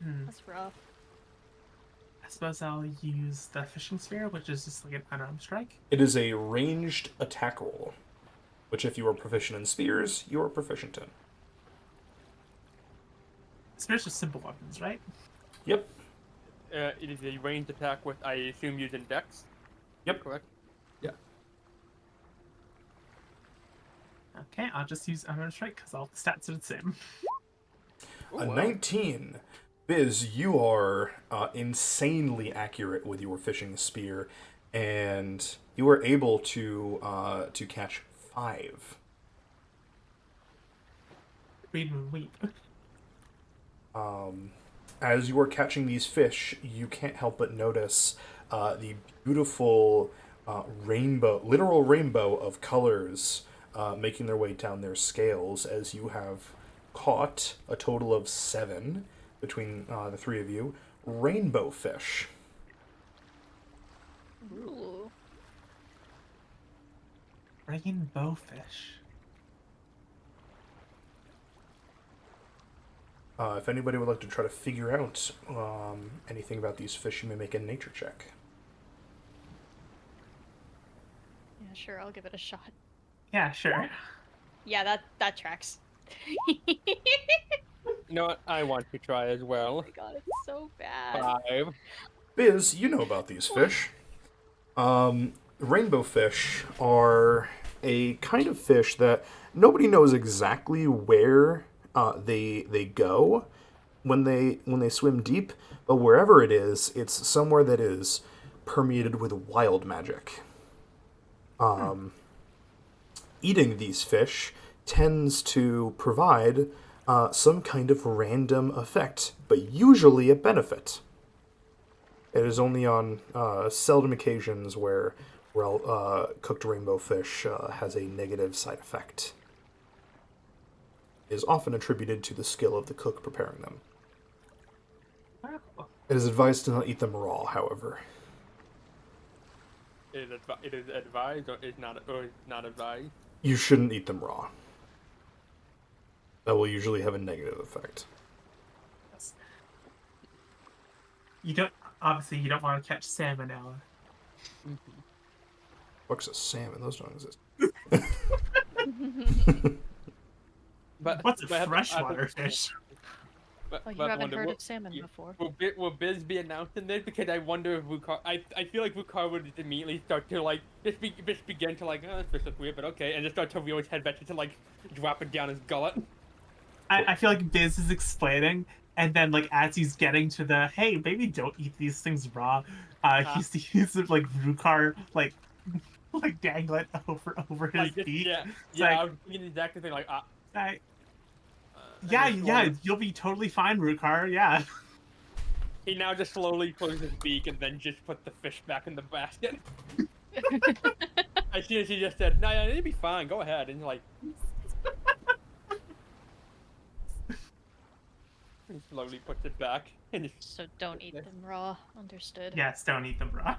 That's rough. I suppose I'll use the fishing spear, which is just like an unarmed strike. It is a ranged attack roll, which if you are proficient in spears, you are proficient in. Spears are simple weapons, right? Yep. It is a ranged attack with, I assume, using dex. Yep. Correct? Okay, I'll just use unarmed strike because all the stats are the same. Ooh, A wow. 19. Biz, you are insanely accurate with your fishing spear, and you are able to catch 5. Read and weep. As you are catching these fish, you can't help but notice the beautiful literal rainbow of colors making their way down their scales as you have caught a total of 7 between the 3 of you rainbow fish. Ooh. Rainbow fish. If anybody would like to try to figure out anything about these fish, you may make a nature check. Yeah, sure, I'll give it a shot. Yeah, sure. Yeah, that tracks. You know what? I want to try as Oh well. my god, it's so bad. 5. Biz, you know about these fish. Rainbow fish are a kind of fish that nobody knows exactly where they go when they swim deep, but wherever it is, it's somewhere that is permeated with wild magic. Eating these fish tends to provide some kind of random effect, but usually a benefit. It is only on seldom occasions where cooked rainbow fish has a negative side effect. It is often attributed to the skill of the cook preparing them. Wow. It is advised to not eat them raw, however. It is advised or is not advised. You shouldn't eat them raw. That will usually have a negative effect. You don't obviously you don't want to catch salmonella. Fuck's a salmon? Those don't exist. But What's a but I have to- I have to- freshwater fish? But, Oh, you but I haven't wonder, heard will- of salmon before. Will Biz be announcing this? Because I wonder if Vukar. I feel like Vukar would just immediately start to like just begin to like, oh, this is weird, but okay, and just start to reel his head back to like drop it down his gullet. I feel like Biz is explaining, and then like as he's getting to the hey, maybe don't eat these things raw, he sees like Rukar like dangle it over his Like just, beak. yeah, It's yeah. like, I was thinking the exact same thing. Like, I, and yeah, then yeah, slowly- you'll be totally fine, Rukar. Yeah. He now just slowly closes his beak and then just put the fish back in the basket. As soon as he just said, "No, yeah, it'll be fine. Go ahead," and like. He slowly puts it back and just So don't eat them raw. Understood. Yes, don't eat them raw.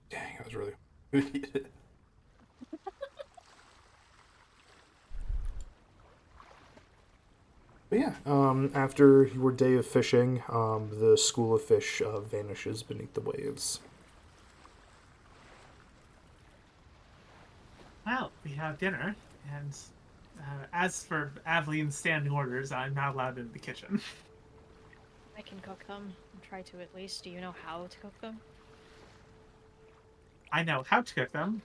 Dang, I was really good to eat it. But yeah, after your day of fishing, the school of fish vanishes beneath the waves. Well, we have dinner, and as for Aveline's standing orders, I'm not allowed in the kitchen. I can cook them. Try to at least. Do you know how to cook them? I know how to cook them.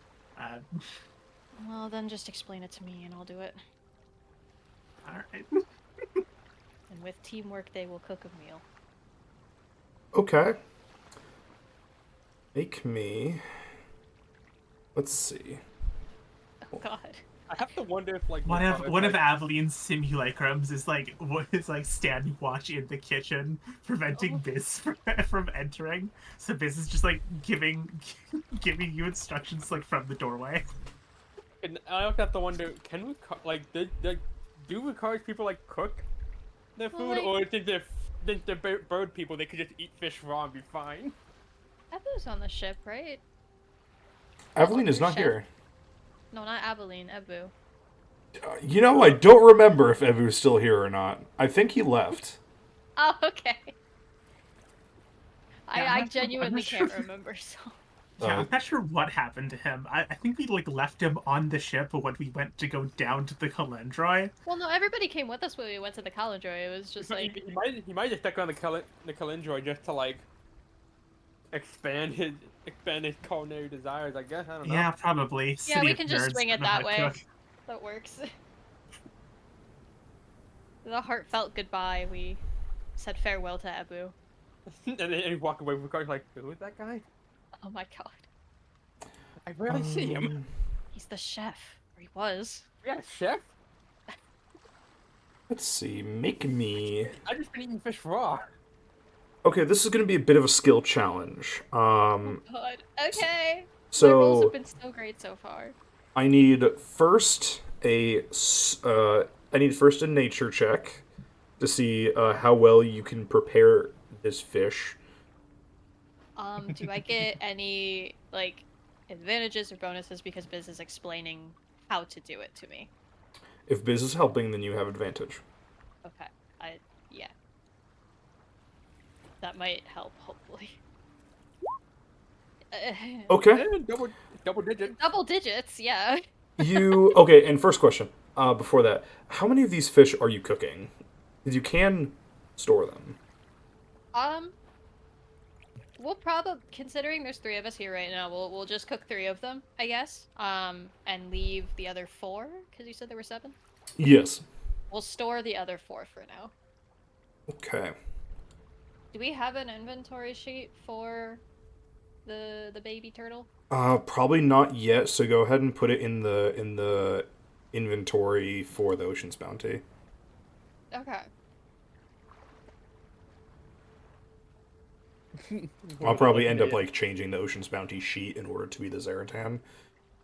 Well, then just explain it to me and I'll do it. All right. And with teamwork, they will cook a meal. Okay. Make me. Let's see. Oh god. I have to wonder if like One of Vukar, one of like, Aveline's simulacrums is like what is like standing watch in the kitchen, preventing Oh. Biz from entering. So Biz is just like giving you instructions like from the doorway. And I also have to wonder, can we do Vukari's people like cook their Well, food, like- or since they're bird people, they could just eat fish raw and be fine? Ebu's on the ship, right? Evelyn is not Chef. here. No, not Abilene. Ebu. You know, I don't remember if Evu's still here or not. I think he left. Oh, okay. Yeah, I'm I not genuinely sure. can't remember, so. Yeah, I'm not sure what happened to him. I think we like left him on the ship when we went to go down to the Calendroy. Well, no, everybody came with us when we went to the Caladroy. It was just like, He might just stuck around the Calendroy just to like expand his culinary desires. I guess I don't know. Yeah, probably. yeah, City we of can just Nerds swing don't it know how that to way. cook. That works. The heartfelt goodbye. We said farewell to Ebu. and then he walked away with Vukari's like, who is that guy? Oh my god. I rarely see him. He's the chef. Or he was. Yeah, chef. Let's see. Make me. I just been eating fish raw. Okay, this is going to be a bit of a skill challenge. God. Okay. My rolls So have been so great so far. I need first a nature check to see how well you can prepare this fish. Do I get any like advantages or bonuses because Biz is explaining how to do it to me? If Biz is helping, then you have advantage. Okay. Yeah. That might help, hopefully. Okay. Double digit. Double digits, yeah. Okay, and first question. Before that, how many of these fish are you cooking? Because you can store them. Um, we'll probably, considering there's 3 of us here right now, we'll just cook 3 of them, I guess. And leave the other 4, because you said there were 7. Yes. We'll store the other 4 for now. Okay. Do we have an inventory sheet for the baby turtle? Probably not yet. So go ahead and put it in the inventory for the Ocean's Bounty. Okay. I'll probably end up like changing the Ocean's Bounty sheet in order to be the Zaratan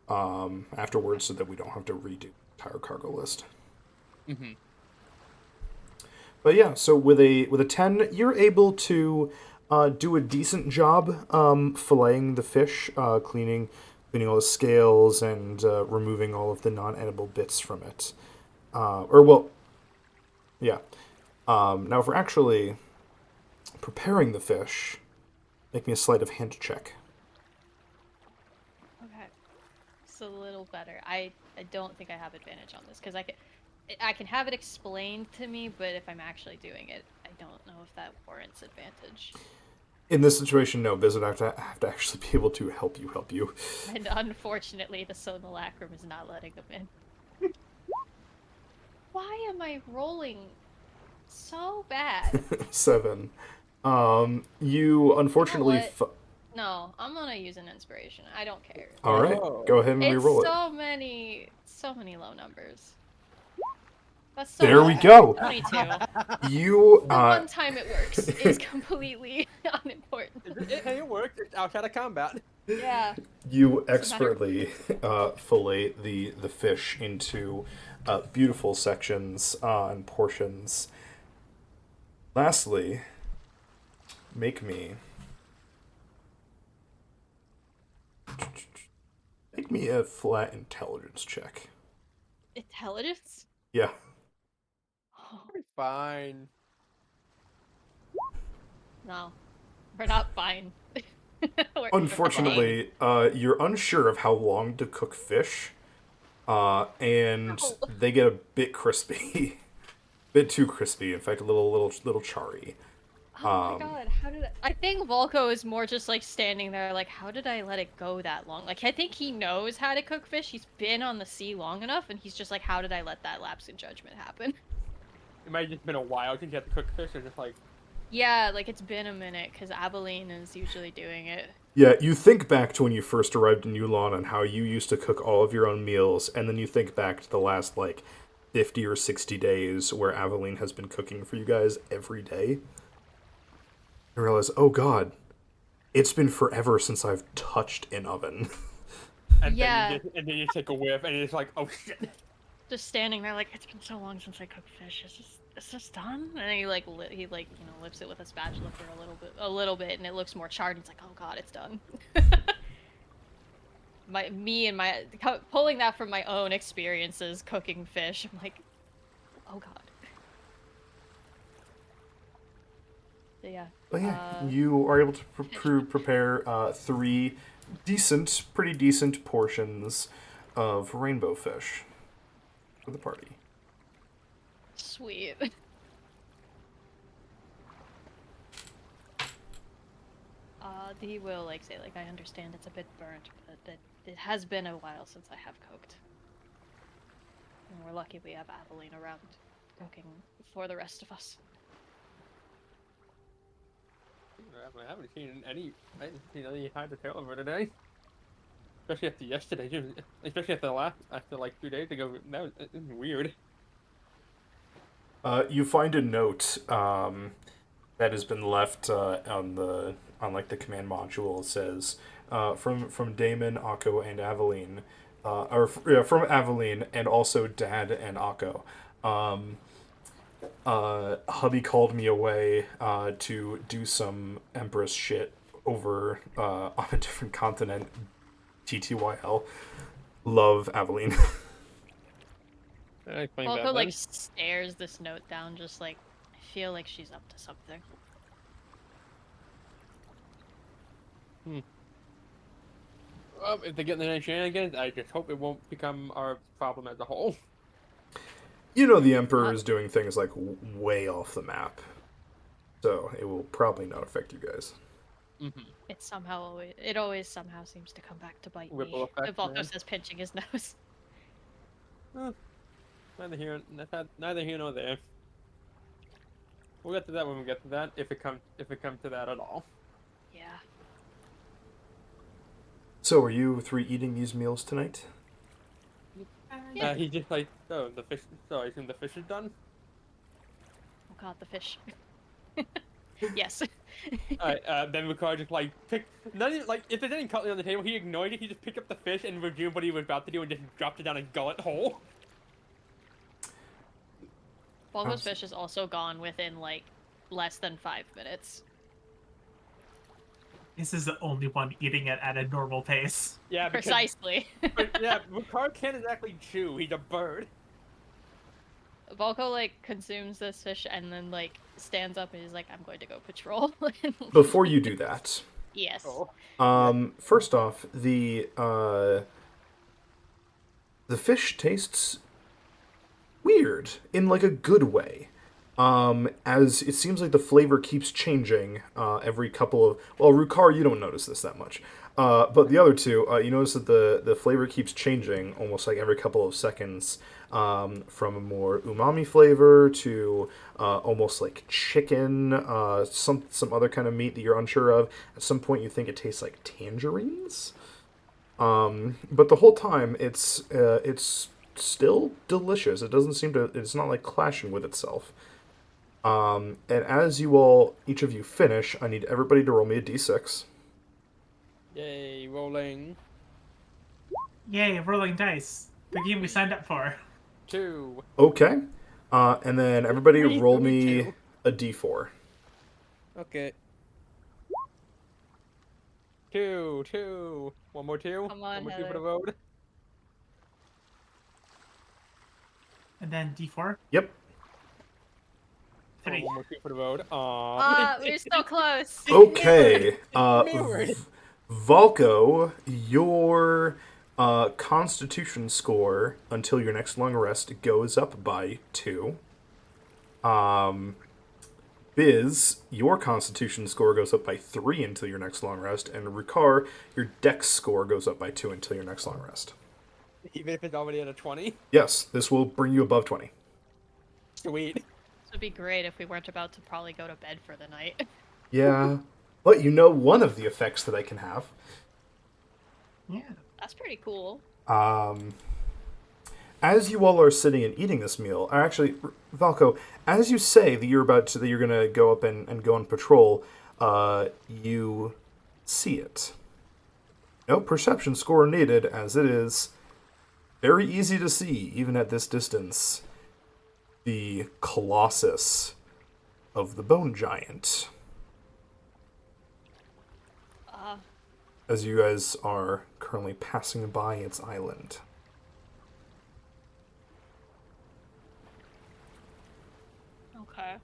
afterwards, so that we don't have to redo the entire cargo list. Mm-hmm. But yeah, so with a 10, you're able to do a decent job filleting the fish, cleaning all the scales and removing all of the non-edible bits from it. Yeah. Now, if we're actually preparing the fish, make me a sleight of hand check. Okay. It's a little better. I don't think I have advantage on this because I can have it explained to me, but if I'm actually doing it, I don't know if that warrants advantage. In this situation, no. Biz would have to actually be able to help you. And unfortunately, the simulacrum is not letting them in. Why am I rolling so bad? 7. You unfortunately. No, I'm gonna use an inspiration. I don't care. All right, go ahead and It's re-roll it. so many low numbers. That's so There we much. go. 22. You The one time it works is completely unimportant. Hey, it worked. It's outside of combat. Yeah. you expertly fillet the fish into beautiful sections and portions. Lastly, make me a flat intelligence check. Intelligence? Yeah. Oh, Fine. no. We're not fine. Unfortunately, you're unsure of how long to cook fish, and No. they get a bit crispy, bit too crispy. In fact, a little charry. Oh my god, how did I think Volko is more just like standing there like, how did I let it go that long? Like, I think he knows how to cook fish. He's been on the sea long enough, and he's just like, how did I let that lapse in judgment happen? It might have just been a while since you had to cook fish, or just like. Yeah, like it's been a minute, because Abilene is usually doing it. Yeah, you think back to when you first arrived in Yulon and how you used to cook all of your own meals, and then you think back to the last, 50 or 60 days where Aveline has been cooking for you guys every day. You realize, oh god, it's been forever since I've touched an oven. And Yeah. then you take a whiff, and it's like, oh shit. Just standing there like, it's been so long since I cooked fish. Is this done? And then he lifts it with a spatula for a little bit, and it looks more charred. He's like, oh god, it's done. Pulling that from my own experiences cooking fish, I'm like, oh god. So yeah. But yeah, you are able to prepare 3 pretty decent portions of rainbow fish for the party. Sweet. He will say I understand it's a bit burnt, but it has been a while since I have cooked. And we're lucky we have Aveline around cooking for the rest of us. I haven't seen any hide the tail of her today. Especially after yesterday, too. Especially after 2 days ago. That was weird. You find a note that has been left on the command module. It says from Damon, Akko, and Aveline, from Aveline and also Dad and Akko. Hubby called me away to do some Empress shit over on a different continent, TTYL, love Aveline. I explained Volko that like then. stares this note down, just like I feel like she's up to something. If they get in the shenanigans, I just hope it won't become our problem as a whole. You know the Emperor Not- is doing things like way off the map, so it will probably not affect you guys. Mm-hmm. It always somehow seems to come back to bite Ripple me. effect, Volko man. says pinching his nose. Neither here nor there. We'll get to that when we get to that, if it comes to that at all. Yeah. So, are you three eating these meals tonight? Yeah. He just like, oh, the fish. So I assume the fish is done. Oh god, the fish. Yes. Alright, then Ricard just like not even like if there's any cutlery on the table, he ignored it. He just picked up the fish and resumed what he was about to do and just dropped it down a gullet hole. Volko's fish is also gone within like less than 5 minutes. This is the only one eating it at a normal pace. Yeah, because Precisely. but, yeah, Ricard can't exactly chew. He's a bird. Volko like consumes this fish and then like stands up and he's like, I'm going to go patrol. Before you do that, Yes. Oh, first off, the fish tastes weird in like a good way. As it seems like the flavor keeps changing every couple of. Well, Rukar, you don't notice this that much, but the other two, you notice that the flavor keeps changing almost like every couple of seconds, from a more umami flavor to almost like chicken, some other kind of meat that you're unsure of. At some point, you think it tastes like tangerines. But the whole time, it's still delicious. It doesn't seem to. It's not like clashing with itself. And as you all, each of you finish, I need everybody to roll me a d6. yay, rolling. Yay, rolling dice. The game we signed up for. 2. Okay. And then everybody Three, roll only me two. a d4. Okay. 2. One more 2. Come on, One more 2 for the Heather. road. And then D4. Yep. Oh, 3. one more 2 for the road. Aww. Ah, we're so close. Okay. Mirrored. Valko, your Constitution score until your next long rest goes up by 2. Biz, your Constitution score goes up by 3 until your next long rest, and Rukar, your Dex score goes up by 2 until your next long rest. Even if it's already at a 20. Yes, this will bring you above 20. Sweet. This would be great if we weren't about to probably go to bed for the night. Yeah, but you know one of the effects that I can have. Yeah. That's pretty cool. As you all are sitting and eating this meal, or actually, Valko, as you say that you're gonna go up and go on patrol, you see it. No perception score needed, as it is very easy to see, even at this distance, the Colossus of the Bone Giant. As you guys are currently passing by its island. Okay.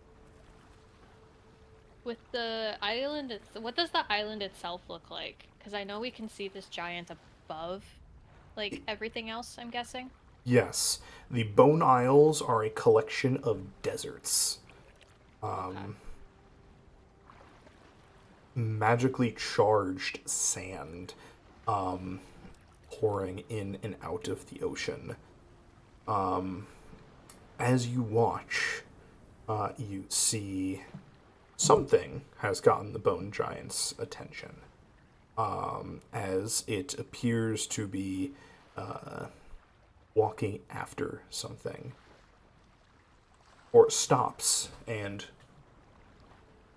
With the island, what does the island itself look like? Because I know we can see this giant above, like, everything else, I'm guessing. Yes, the Bone Isles are a collection of deserts. Magically charged sand pouring in and out of the ocean. As you watch, you see something has gotten the Bone Giant's attention. As it appears to be walking after something. Or it stops and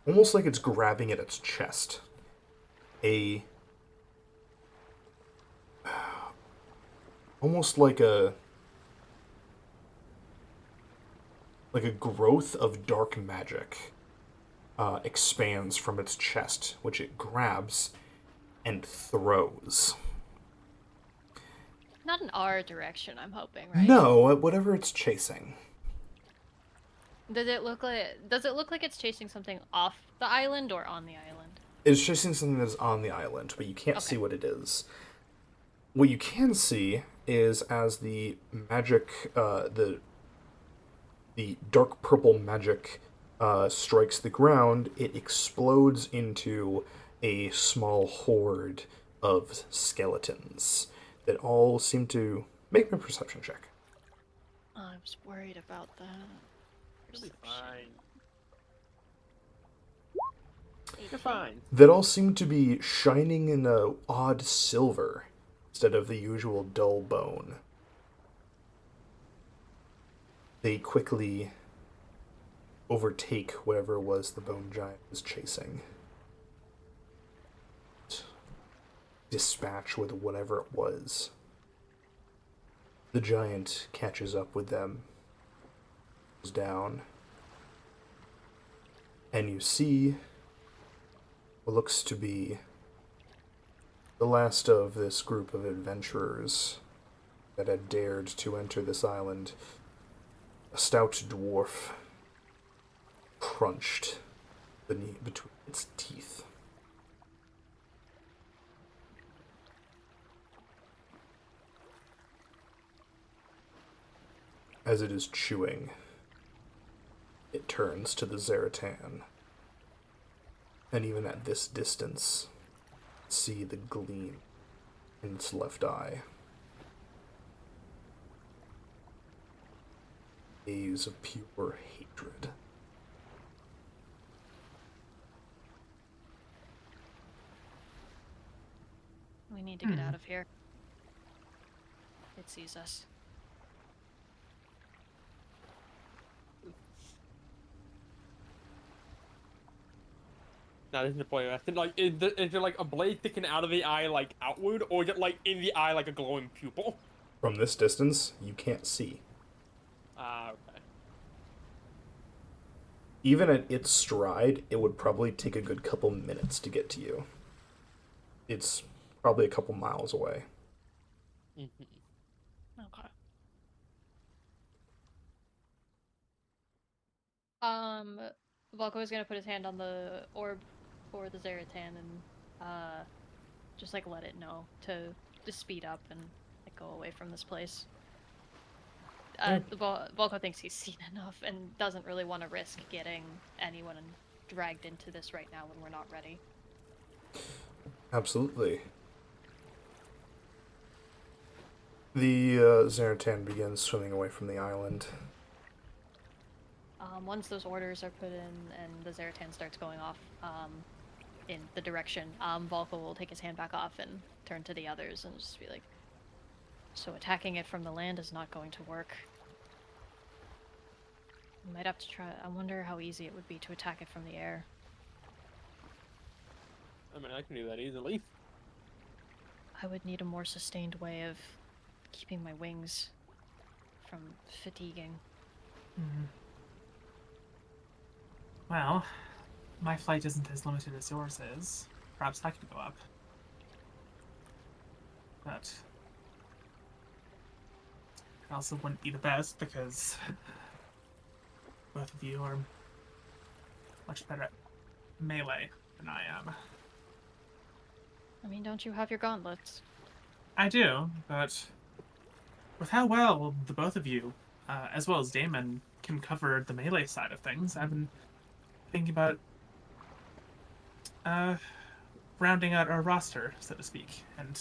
almost like it's grabbing at its chest. Almost like a growth of dark magic expands from its chest, which it grabs and throws. Not in our direction, I'm hoping, right? No, at whatever it's chasing. Does it look like it's chasing something off the island or on the island? It's chasing something that's on the island, but you can't Okay. see what it is. What you can see is as the magic, the dark purple magic strikes the ground, it explodes into a small horde of skeletons that all seem to make a perception check. I was worried about that. You'll be Perception. fine. You're fine. That all seem to be shining in a odd silver instead of the usual dull bone. They quickly overtake whatever it was the bone giant was chasing. Dispatch with whatever it was. The giant catches up with them, goes down, and you see what looks to be the last of this group of adventurers that had dared to enter this island. A stout dwarf crunched between its teeth. As it is chewing, it turns to the Zaratan. And even at this distance, see the gleam in its left eye. Gaze of pure hatred. We need to get out of here. It sees us. Now this is the point. I think like is there like a blade sticking out of the eye like outward, or is it like in the eye like a glowing pupil? From this distance, you can't see. Ah, okay. Even at its stride, it would probably take a good couple minutes to get to you. It's probably a couple miles away. Okay. Volko is gonna put his hand on the orb for the Zaratan and just like let it know to speed up and like go away from this place. Volko thinks he's seen enough and doesn't really want to risk getting anyone dragged into this right now when we're not ready. Absolutely. The Zaratan begins swimming away from the island. Once those orders are put in and the Zaratan starts going off in the direction, Volko will take his hand back off and turn to the others and just be like, so attacking it from the land is not going to work. We might have to try. I wonder how easy it would be to attack it from the air. I mean, I can do that easily. I would need a more sustained way of keeping my wings from fatiguing. Well, my flight isn't as limited as yours is. Perhaps I could go up. But it also wouldn't be the best because both of you are much better at melee than I am. I mean, don't you have your gauntlets? I do, but with how well the both of you, as well as Damon, can cover the melee side of things, I've been thinking about rounding out our roster, so to speak, and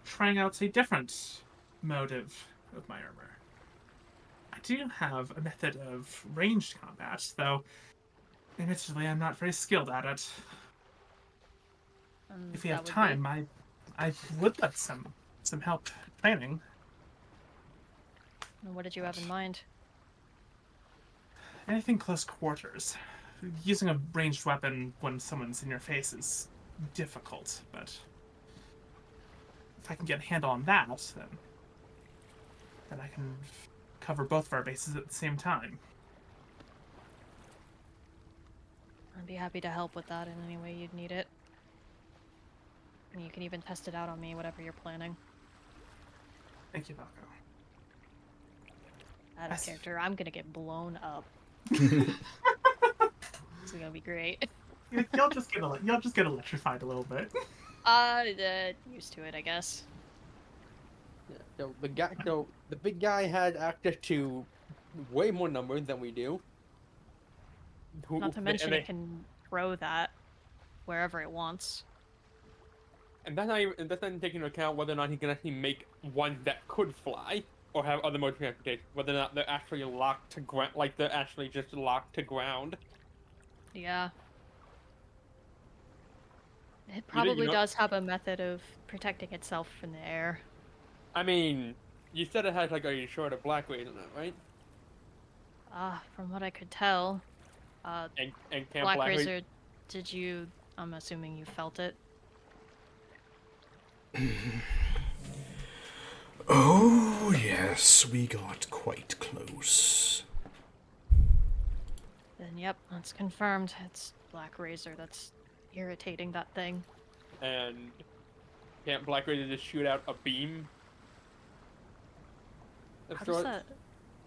trying out a different motive of my armor. I do have a method of ranged combat, though admittedly I'm not very skilled at it. If you have time, I would like some help training. What did you have in mind? Anything close quarters. Using a ranged weapon when someone's in your face is difficult, but if I can get a handle on that, then I can cover both of our bases at the same time. I'd be happy to help with that in any way you'd need it. And you can even test it out on me, whatever you're planning. Thank you, Falco. Out of That's- character, I'm gonna get blown up. This is gonna be great. You'll just get electrified a little bit. Used to it, I guess. Yeah, so the big guy had access to way more numbers than we do. Not to mention it can throw that wherever it wants. And that's not even taking into account whether or not he can actually make ones that could fly or have other modes of transportation. Whether or not they're actually locked to ground, like they're actually just locked to ground. Yeah. It You probably know, does have a method of protecting itself in the air. I mean, you said it has like a short of black rays in it, right? From what I could tell, And can't Black black rays? Razor, did you... I'm assuming you felt it. Oh, yes, we got quite close. Then yep, that's confirmed. It's Black Razor that's irritating that thing. And can't black rays just shoot out a beam? Of How does sorts? that...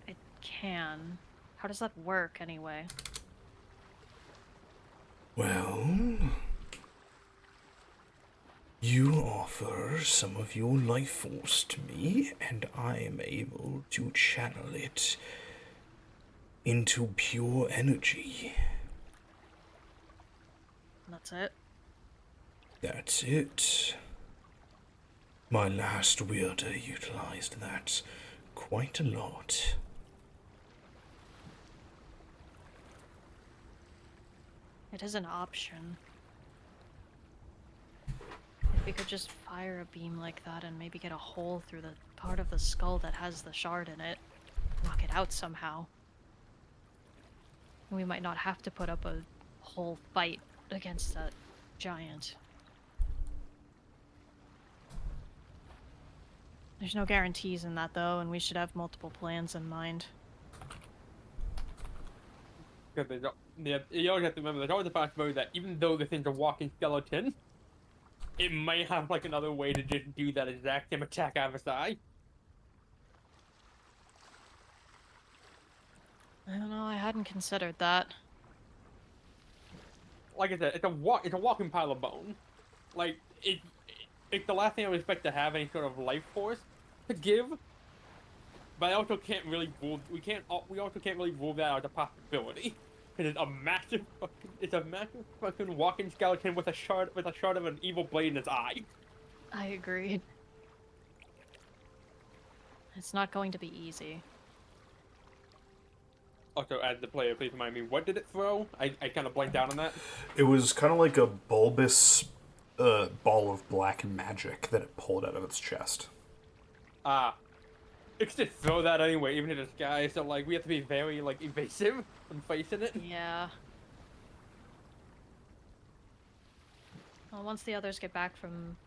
It can. How does that work, anyway? Well, you offer some of your life force to me, and I am able to channel it into pure energy. That's it? That's it. My last wielder utilized that quite a lot. It is an option. If we could just fire a beam like that and maybe get a hole through the part of the skull that has the shard in it, knock it out somehow. We might not have to put up a whole fight against that giant. There's no guarantees in that though, and we should have multiple plans in mind. Because you always have to remember, there's always a possibility that even though the thing's a walking skeleton, it might have like another way to just do that exact same attack out of its eye. I don't know, I hadn't considered that. Like I said, it's a walking pile of bone. Like it's the last thing I would expect to have any sort of life force to give. But I also can't really rule. We also can't really rule that out as a possibility. Because it's a massive fucking walking skeleton with a shard of an evil blade in its eye. I agreed. It's not going to be easy. Also, as the player, please remind me, what did it throw? I kind of blanked out on that. It was kind of like a bulbous ball of black magic that it pulled out of its chest. It could just throw that anyway, even in the sky. So like, we have to be very like evasive when facing it. Yeah. Well, once the others get back from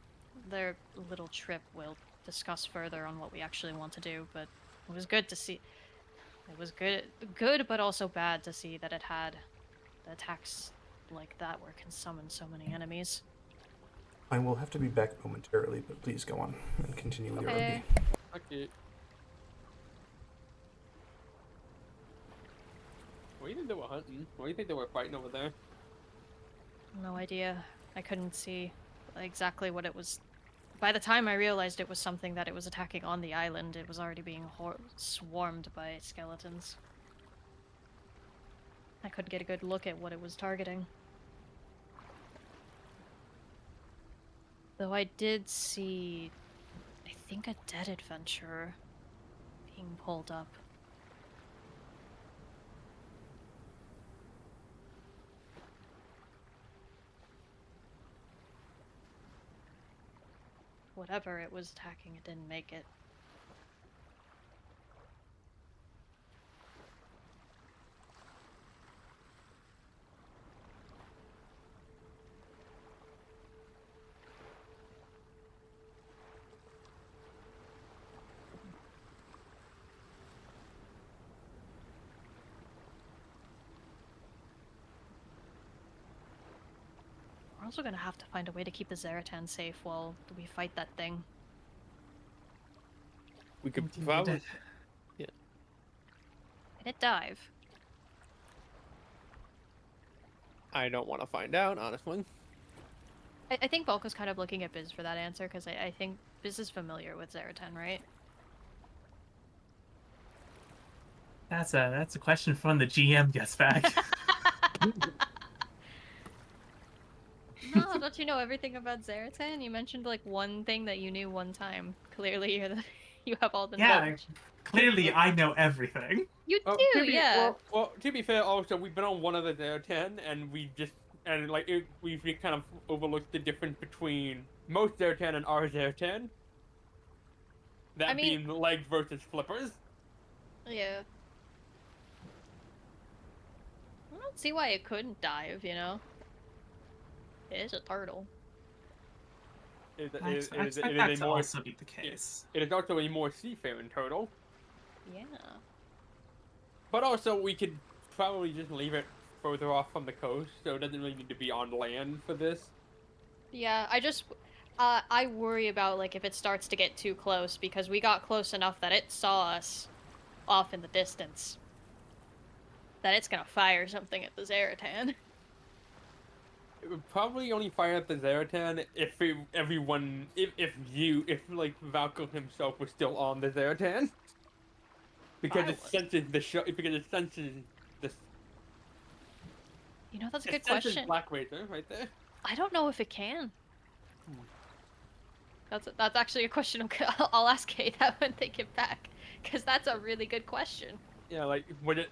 their little trip, we'll discuss further on what we actually want to do, but it was good to see. It was good, but also bad to see that it had the attacks like that where it can summon so many enemies. I will have to be back momentarily, but please go on and continue with your Okay. rugby. Okay. What do you think they were hunting? What do you think they were fighting over there? No idea. I couldn't see exactly what it was. By the time I realized it was something that it was attacking on the island, it was already being swarmed by skeletons. I couldn't get a good look at what it was targeting. Though I did see, I think, a dead adventurer being pulled up. Whatever it was attacking, it didn't make it. also gonna have to find a way to keep the Zaratan safe while we fight that thing. We could Indeed. probably. Can it dive? I don't want to find out, honestly. I think Volko's kind of looking at Biz for that answer, because I think Biz is familiar with Zaratan, right? That's a question from the GM gets back. No, don't you know everything about Zaratan? You mentioned like one thing that you knew one time. Clearly, you have all the Yeah, knowledge. clearly I know everything. You Well, do, yeah. to be fair, also we've been on one of the Dare 10, and we've kind of overlooked the difference between most Dare 10 and our Dare 10. That I mean- being legs versus flippers. Yeah. I don't see why it couldn't dive, you know? It is a turtle. I expect that to also be the case. It is also a more seafaring turtle. Yeah. But also, we could probably just leave it further off from the coast, so it doesn't really need to be on land for this. Yeah, I worry about, like, if it starts to get too close, because we got close enough that it saw us off in the distance. That it's gonna fire something at the Zaratan. It would probably only fire at the Zaratan if like Valko himself was still on the Zaratan. Because I it was. senses because it senses the You know, that's a it good senses question. Black Razor right there. I don't know if it can. That's actually a question I'll ask Kate that when they get back, because that's a really good question. Yeah, like when it,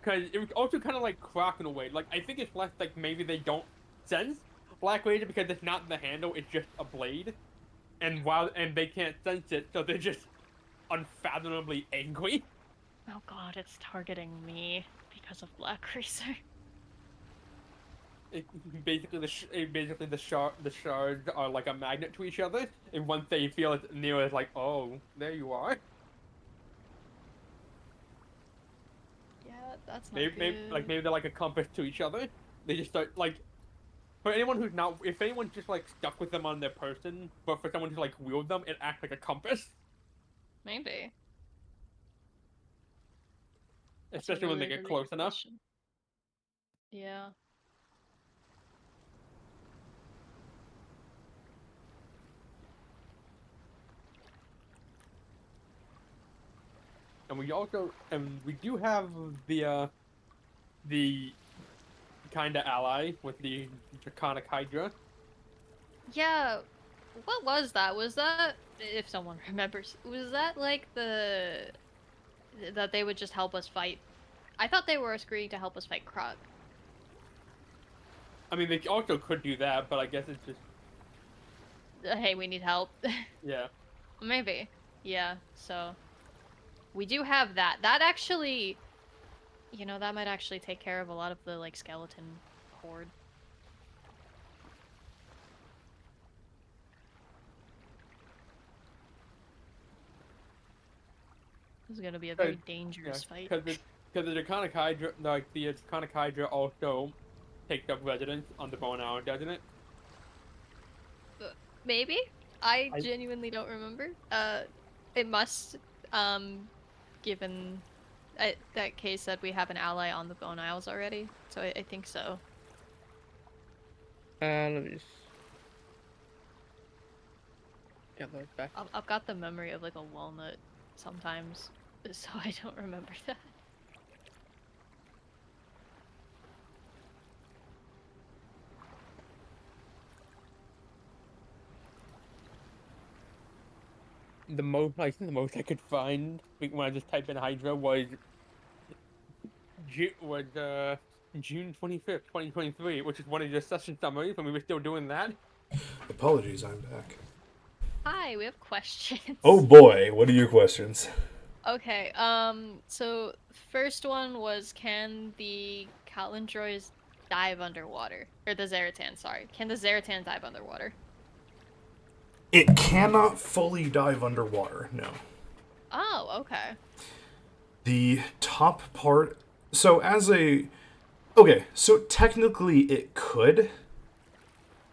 because it was also kind of like Croc in a way. Like I think it's less like maybe they don't sense Black Razor because it's not the handle; it's just a blade, and they can't sense it, so they're just unfathomably angry. Oh god, it's targeting me because of Black Racer. Basically, the shards are like a magnet to each other, and once they feel it near, it's like, oh, there you are. Yeah, that's not Maybe, good. maybe they're like a compass to each other. They just start like, for anyone who's not, if anyone's just like stuck with them on their person, but for someone to like wield them, it acts like a compass. Maybe. That's a Especially when they really, get really close good enough. question. Yeah. And we do have the kind of ally with the Draconic Hydra. Yeah, what was that? Was that, if someone remembers, was that like that they would just help us fight? I thought they were agreeing to help us fight Krug. I mean, they also could do that, but I guess it's just Hey, we need help. yeah. Maybe. Yeah, so we do have that. That actually, you know, that might actually take care of a lot of the like skeleton horde. This is gonna be a very dangerous fight. Because the Draconic Hydra, like the Draconic Hydra, also takes up residence on the Bone Hour, doesn't it? Maybe? I genuinely don't remember. It must, given that case said we have an ally on the Bone Isles already, so I think so. Let me just. Yeah, that's back. I've got the memory of like a walnut sometimes, so I don't remember that. I think the most I could find when I just typed in Hydra was June 25th, 2023, which is one of your session summaries when we were still doing that. Apologies, I'm back. Hi, we have questions. Oh boy, what are your questions? Okay, so first one was, can the Calendroys dive underwater? Or the Zaratan, sorry. Can the Zaratan dive underwater? It cannot fully dive underwater, no. Oh, okay. The top part... So as a... Okay, so technically it could.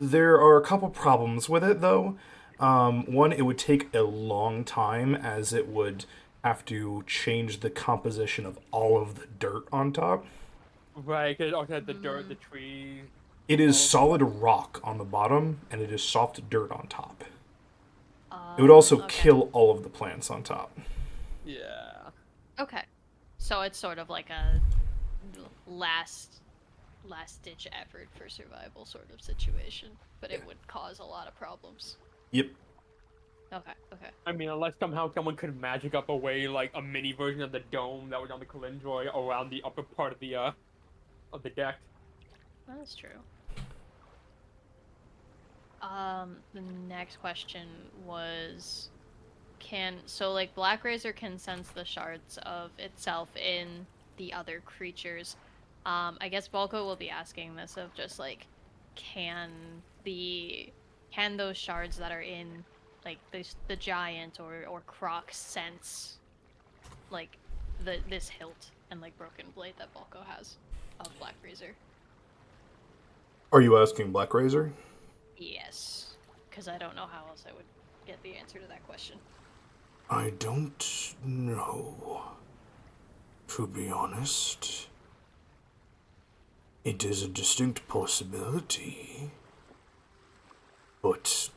There are a couple problems with it, though. One, it would take a long time, as it would have to change the composition of all of the dirt on top. Right, because it also had the dirt, the trees. It is all of solid rock on the bottom, and it is soft dirt on top. It Um, would also okay. kill all of the plants on top. Yeah. Okay. So it's sort of like a last ditch effort for survival sort of situation, but it would cause a lot of problems. Yep. Okay. Okay. I mean, unless somehow someone could magic up a way like a mini version of the dome that was on the Kalindroy around the upper part of the deck. That's true. The next question was, like Black Razor can sense the shards of itself in the other creatures. I guess Balko will be asking this of just like, can those shards that are in like the giant or Croc sense like this hilt and like broken blade that Balko has of Black Razor? Are you asking Black Razor? Yes, because I don't know how else I would get the answer to that question. I don't know. To be honest, it is a distinct possibility. But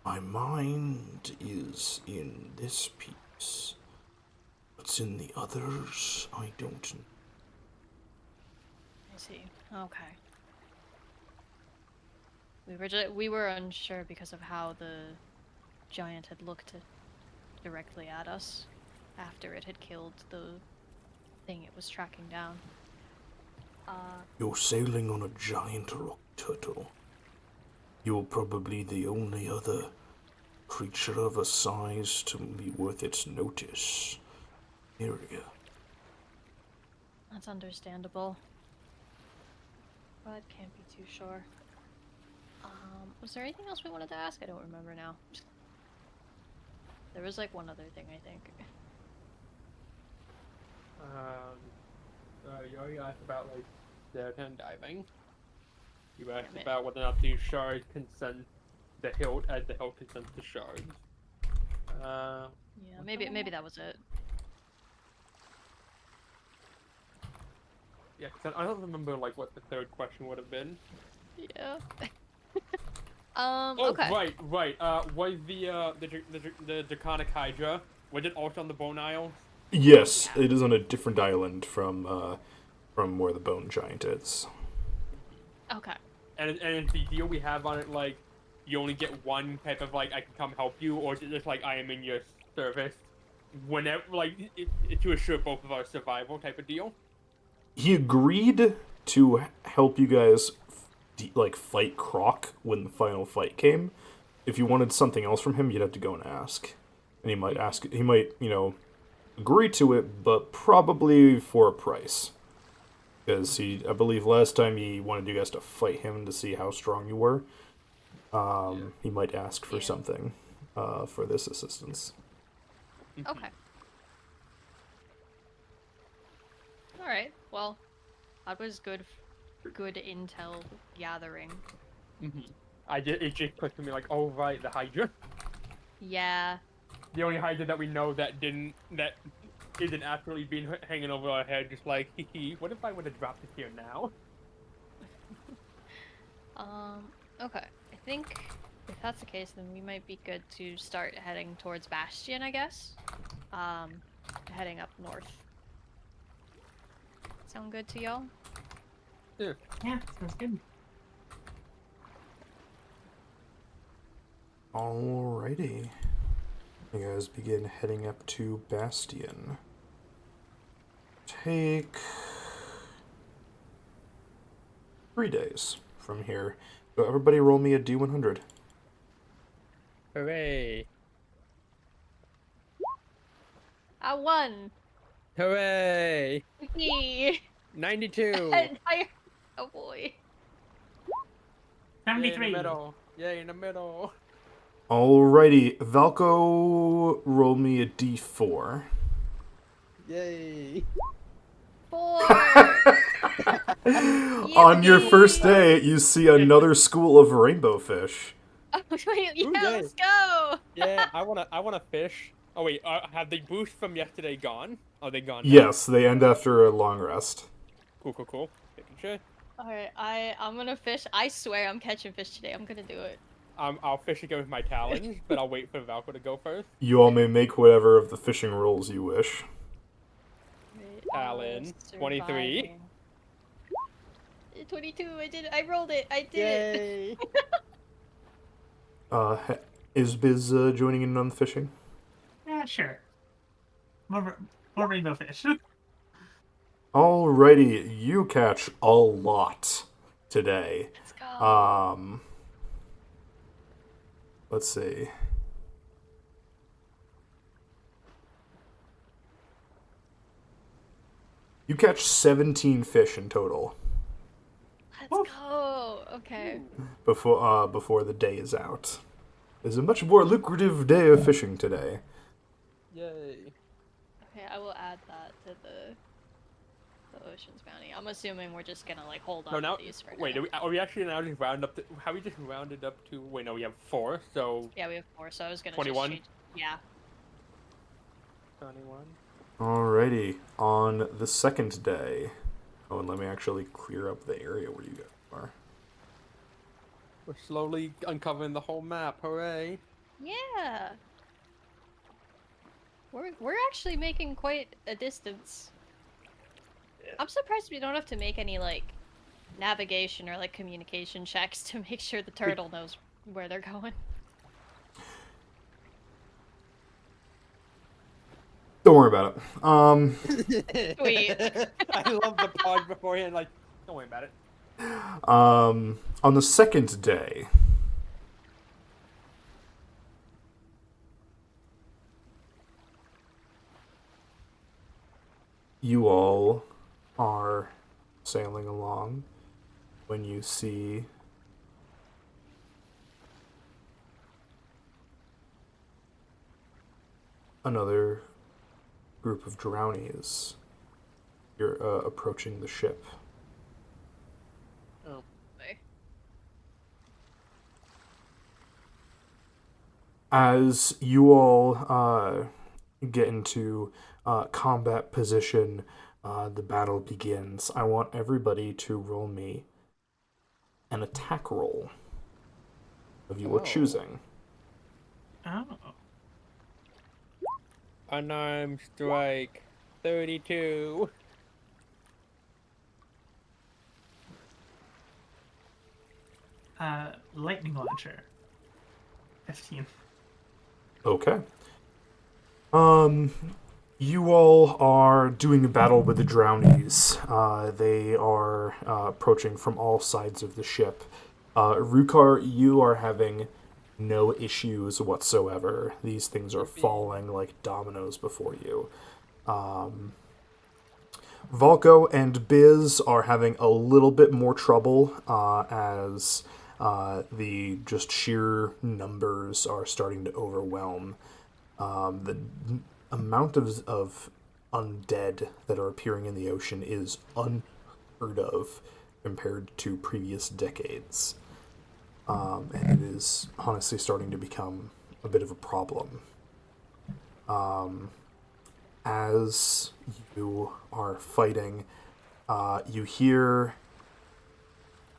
my mind is in this piece. What's in the others, I don't know. I see. Okay. We were unsure because of how the giant had looked directly at us after it had killed the thing it was tracking down. You're sailing on a giant rock turtle. You're probably the only other creature of a size to be worth its notice. Area. That's understandable. But can't be too sure. Was there anything else we wanted to ask? I don't remember now. There was like one other thing, I think. You already asked about like the diving. You asked Damn it. about whether or not the shards can sense the hilt as the hilt can sense the shards. Yeah, maybe that was it. Yeah, 'cause I don't remember like what the third question would have been. Yeah. Oh, Okay. right. Was the Draconic Hydra, was it also on the Bone Isle? Yes, Yeah. it is on a different island from where the bone giant is. Okay. And is the deal we have on it like you only get one type of like I can come help you, or is it just like I am in your service whenever like to assure both of our survival type of deal? He agreed to help you guys fight Croc when the final fight came. If you wanted something else from him, you'd have to go and ask. And he might agree to it, but probably for a price. Because I believe last time he wanted you guys to fight him to see how strong you were. He might ask for something for this assistance. Okay. All right. Well, that was good intel gathering. It just clicked to me like, oh right, the Hydra. Yeah. The only Hydra that we know that isn't actually being hanging over our head, just like, hee, what if I would have dropped it here now? Okay. I think if that's the case, then we might be good to start heading towards Bastion, I guess. Heading up north. Sound good to y'all? Yeah. Yeah, sounds good. Alrighty. You guys begin heading up to Bastion. Take 3 days from here. So everybody roll me a D100. Hooray! I won! Hooray! Yay! 92! Oh boy. Yay, in the 73. middle! Yay, in the middle! Alrighty, Valko, roll me a D4. Yay! 4. On your first Yippee! day, you see another school of rainbow fish. Oh, wait, yeah, Ooh, yay. let's go. Yeah, I wanna fish. Oh wait, have the boost from yesterday gone? Are they gone now? Yes, they end after a long rest. Cool. Making sure. All right, I'm gonna fish. I swear I'm catching fish today. I'm gonna do it. I'll fish again with my talons, but I'll wait for Valko to go first. You all may make whatever of the fishing rolls you wish. Right, Talon, 23. surviving. 22. I did it. I rolled it. I did it. Is Biz joining in on the fishing? Yeah, sure. More rainbow fish. Alrighty, you catch a lot today. Let's go. Let's see. You catch 17 fish in total Let's go. Okay. before the day is out. It's a much more lucrative day of fishing today. Yay. Okay, I will add that to the Ocean's Bounty. I'm assuming we're just gonna like hold on No, now to these for wait, now. are we actually now just round up to? How we just rounded up to? Wait, no, we have 4. So Yeah, we have 4, so I was gonna 21? just change. Yeah. 21. Alrighty, on the second day. Oh, and let me actually clear up the area where you guys are. We're slowly uncovering the whole map. Hooray! Yeah. We're actually making quite a distance. I'm surprised we don't have to make any like navigation or like communication checks to make sure the turtle knows where they're going. Don't worry about it. Sweet. I love the pause beforehand. Like, don't worry about it. On the second day, you all are sailing along when you see another group of drownies. You're approaching the ship. Oh. As you all get into combat position, the battle begins. I want everybody to roll me an attack roll of your Oh. choosing. Oh. Unarmed strike. 32. Lightning launcher. 15. Okay. You all are doing a battle with the Drownies. They are approaching from all sides of the ship. Rukar, you are having no issues whatsoever. These things are falling like dominoes before you. Volko and Biz are having a little bit more trouble as the just sheer numbers are starting to overwhelm. The amount of undead that are appearing in the ocean is unheard of compared to previous decades. And it is honestly starting to become a bit of a problem. As you are fighting, you hear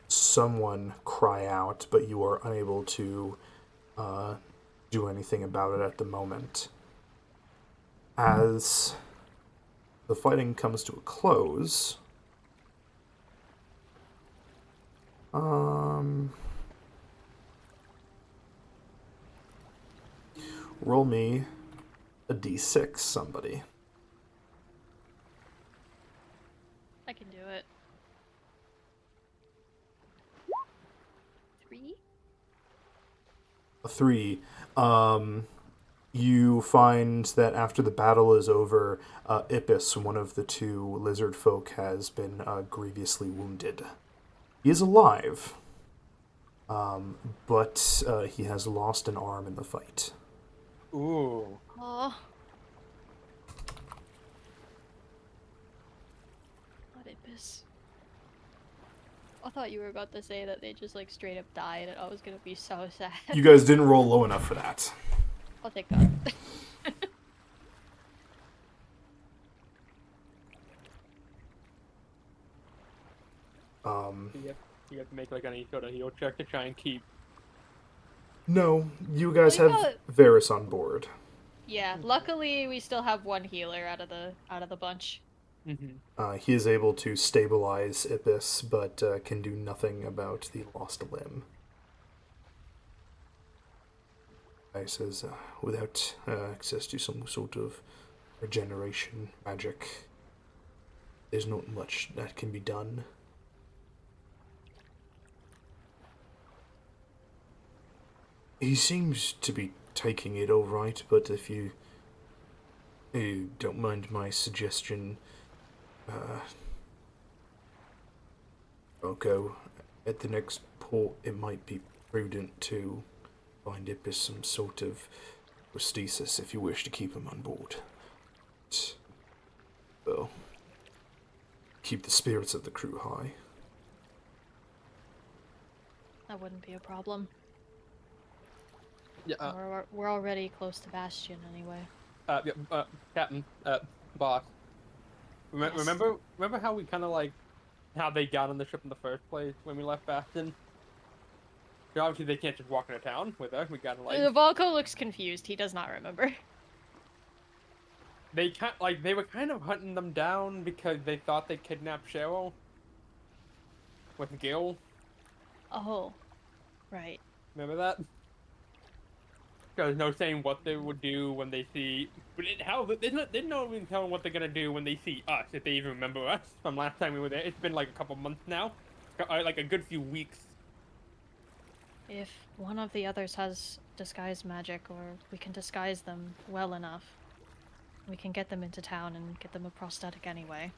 someone cry out, but you are unable to do anything about it at the moment. As the fighting comes to a close, roll me a d6, somebody. I can do it. 3? A 3. You find that after the battle is over, Ippis, one of the two lizard folk, has been grievously wounded. He is alive, but he has lost an arm in the fight. Ooh. Oh. Ibis. I thought you were about to say that they just like straight up died, and I was gonna be so sad. You guys didn't roll low enough for that. Oh, thank God. You have to make like any sort of heal check to try and keep. No, you guys Well, have Varys on board. Yeah, luckily we still have one healer out of the bunch. He is able to stabilize Ibis, but can do nothing about the lost limb. He says, without access to some sort of regeneration magic, there's not much that can be done. He seems to be taking it all right, but if you don't mind my suggestion, I'll go at the next port. It might be prudent to find Ibis some sort of prosthesis if you wish to keep him on board. Well, keep the spirits of the crew high. That wouldn't be a problem. Yeah. We're already close to Bastion anyway. Captain, boss. Yes. Remember how we kind of like how they got on the ship in the first place when we left Bastion? Obviously, they can't just walk into town with us. We gotta like. Volko looks confused. He does not remember. They were kind of hunting them down because they thought they kidnapped Cheryl with Gil. Oh, right. Remember that? There's no saying what they would do when they see. But they're not even telling what they're gonna do when they see us, if they even remember us from last time we were there. It's been like a couple months now, like a good few weeks. If one of the others has disguise magic, or we can disguise them well enough, we can get them into town and get them a prosthetic anyway.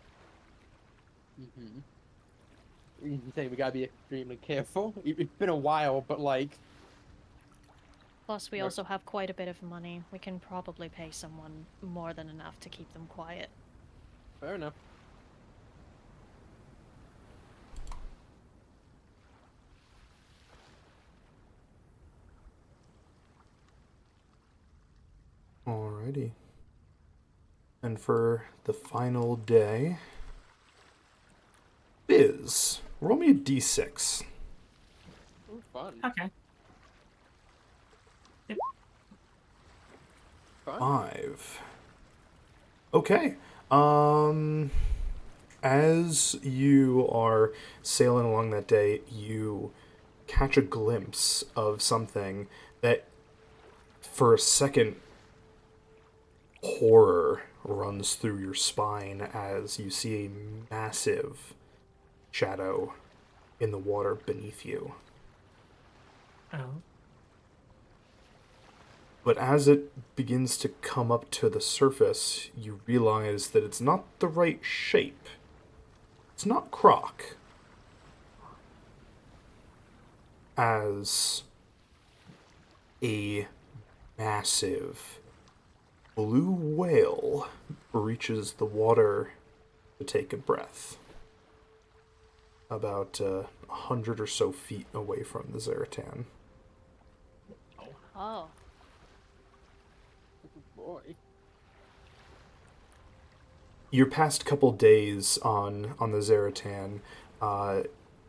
You say we gotta be extremely careful. It's been a while, but like. Plus, we also have quite a bit of money. We can probably pay someone more than enough to keep them quiet. Fair enough. Alrighty. And for the final day, Biz, roll me a d6. Ooh, fun. Okay. 5. Okay. As you are sailing along that day, you catch a glimpse of something that, for a second, horror runs through your spine as you see a massive shadow in the water beneath you. Oh. But as it begins to come up to the surface, you realize that it's not the right shape. It's not Croc. As a massive blue whale reaches the water to take a breath. About 100 or so feet away from the Zaratan. Oh. Boy. Your past couple days on the Zaratan,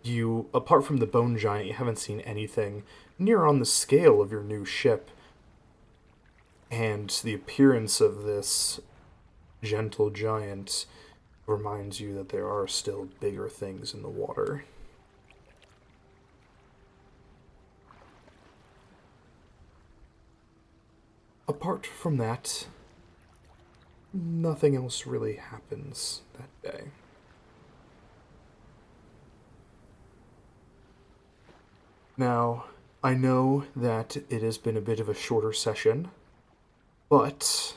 you, apart from the bone giant, you haven't seen anything near on the scale of your new ship. And the appearance of this gentle giant reminds you that there are still bigger things in the water. Apart from that, nothing else really happens that day. Now, I know that it has been a bit of a shorter session, but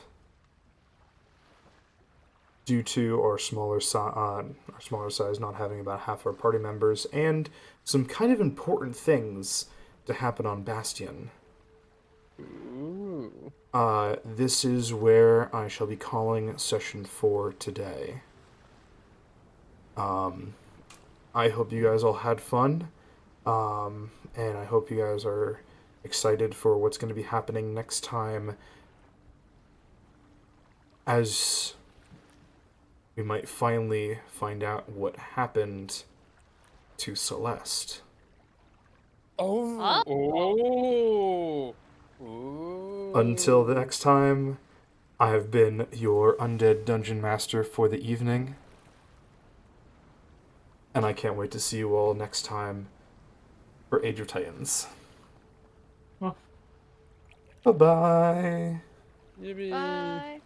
due to our smaller size not having about half our party members and some kind of important things to happen on Bastion, this is where I shall be calling session 4 today. I hope you guys all had fun, and I hope you guys are excited for what's going to be happening next time, as we might finally find out what happened to Celeste. Oh. Oh. Ooh. Until the next time, I have been your undead dungeon master for the evening, and I can't wait to see you all next time for Age of Titans. Well, Bye-bye. Yippee. Bye.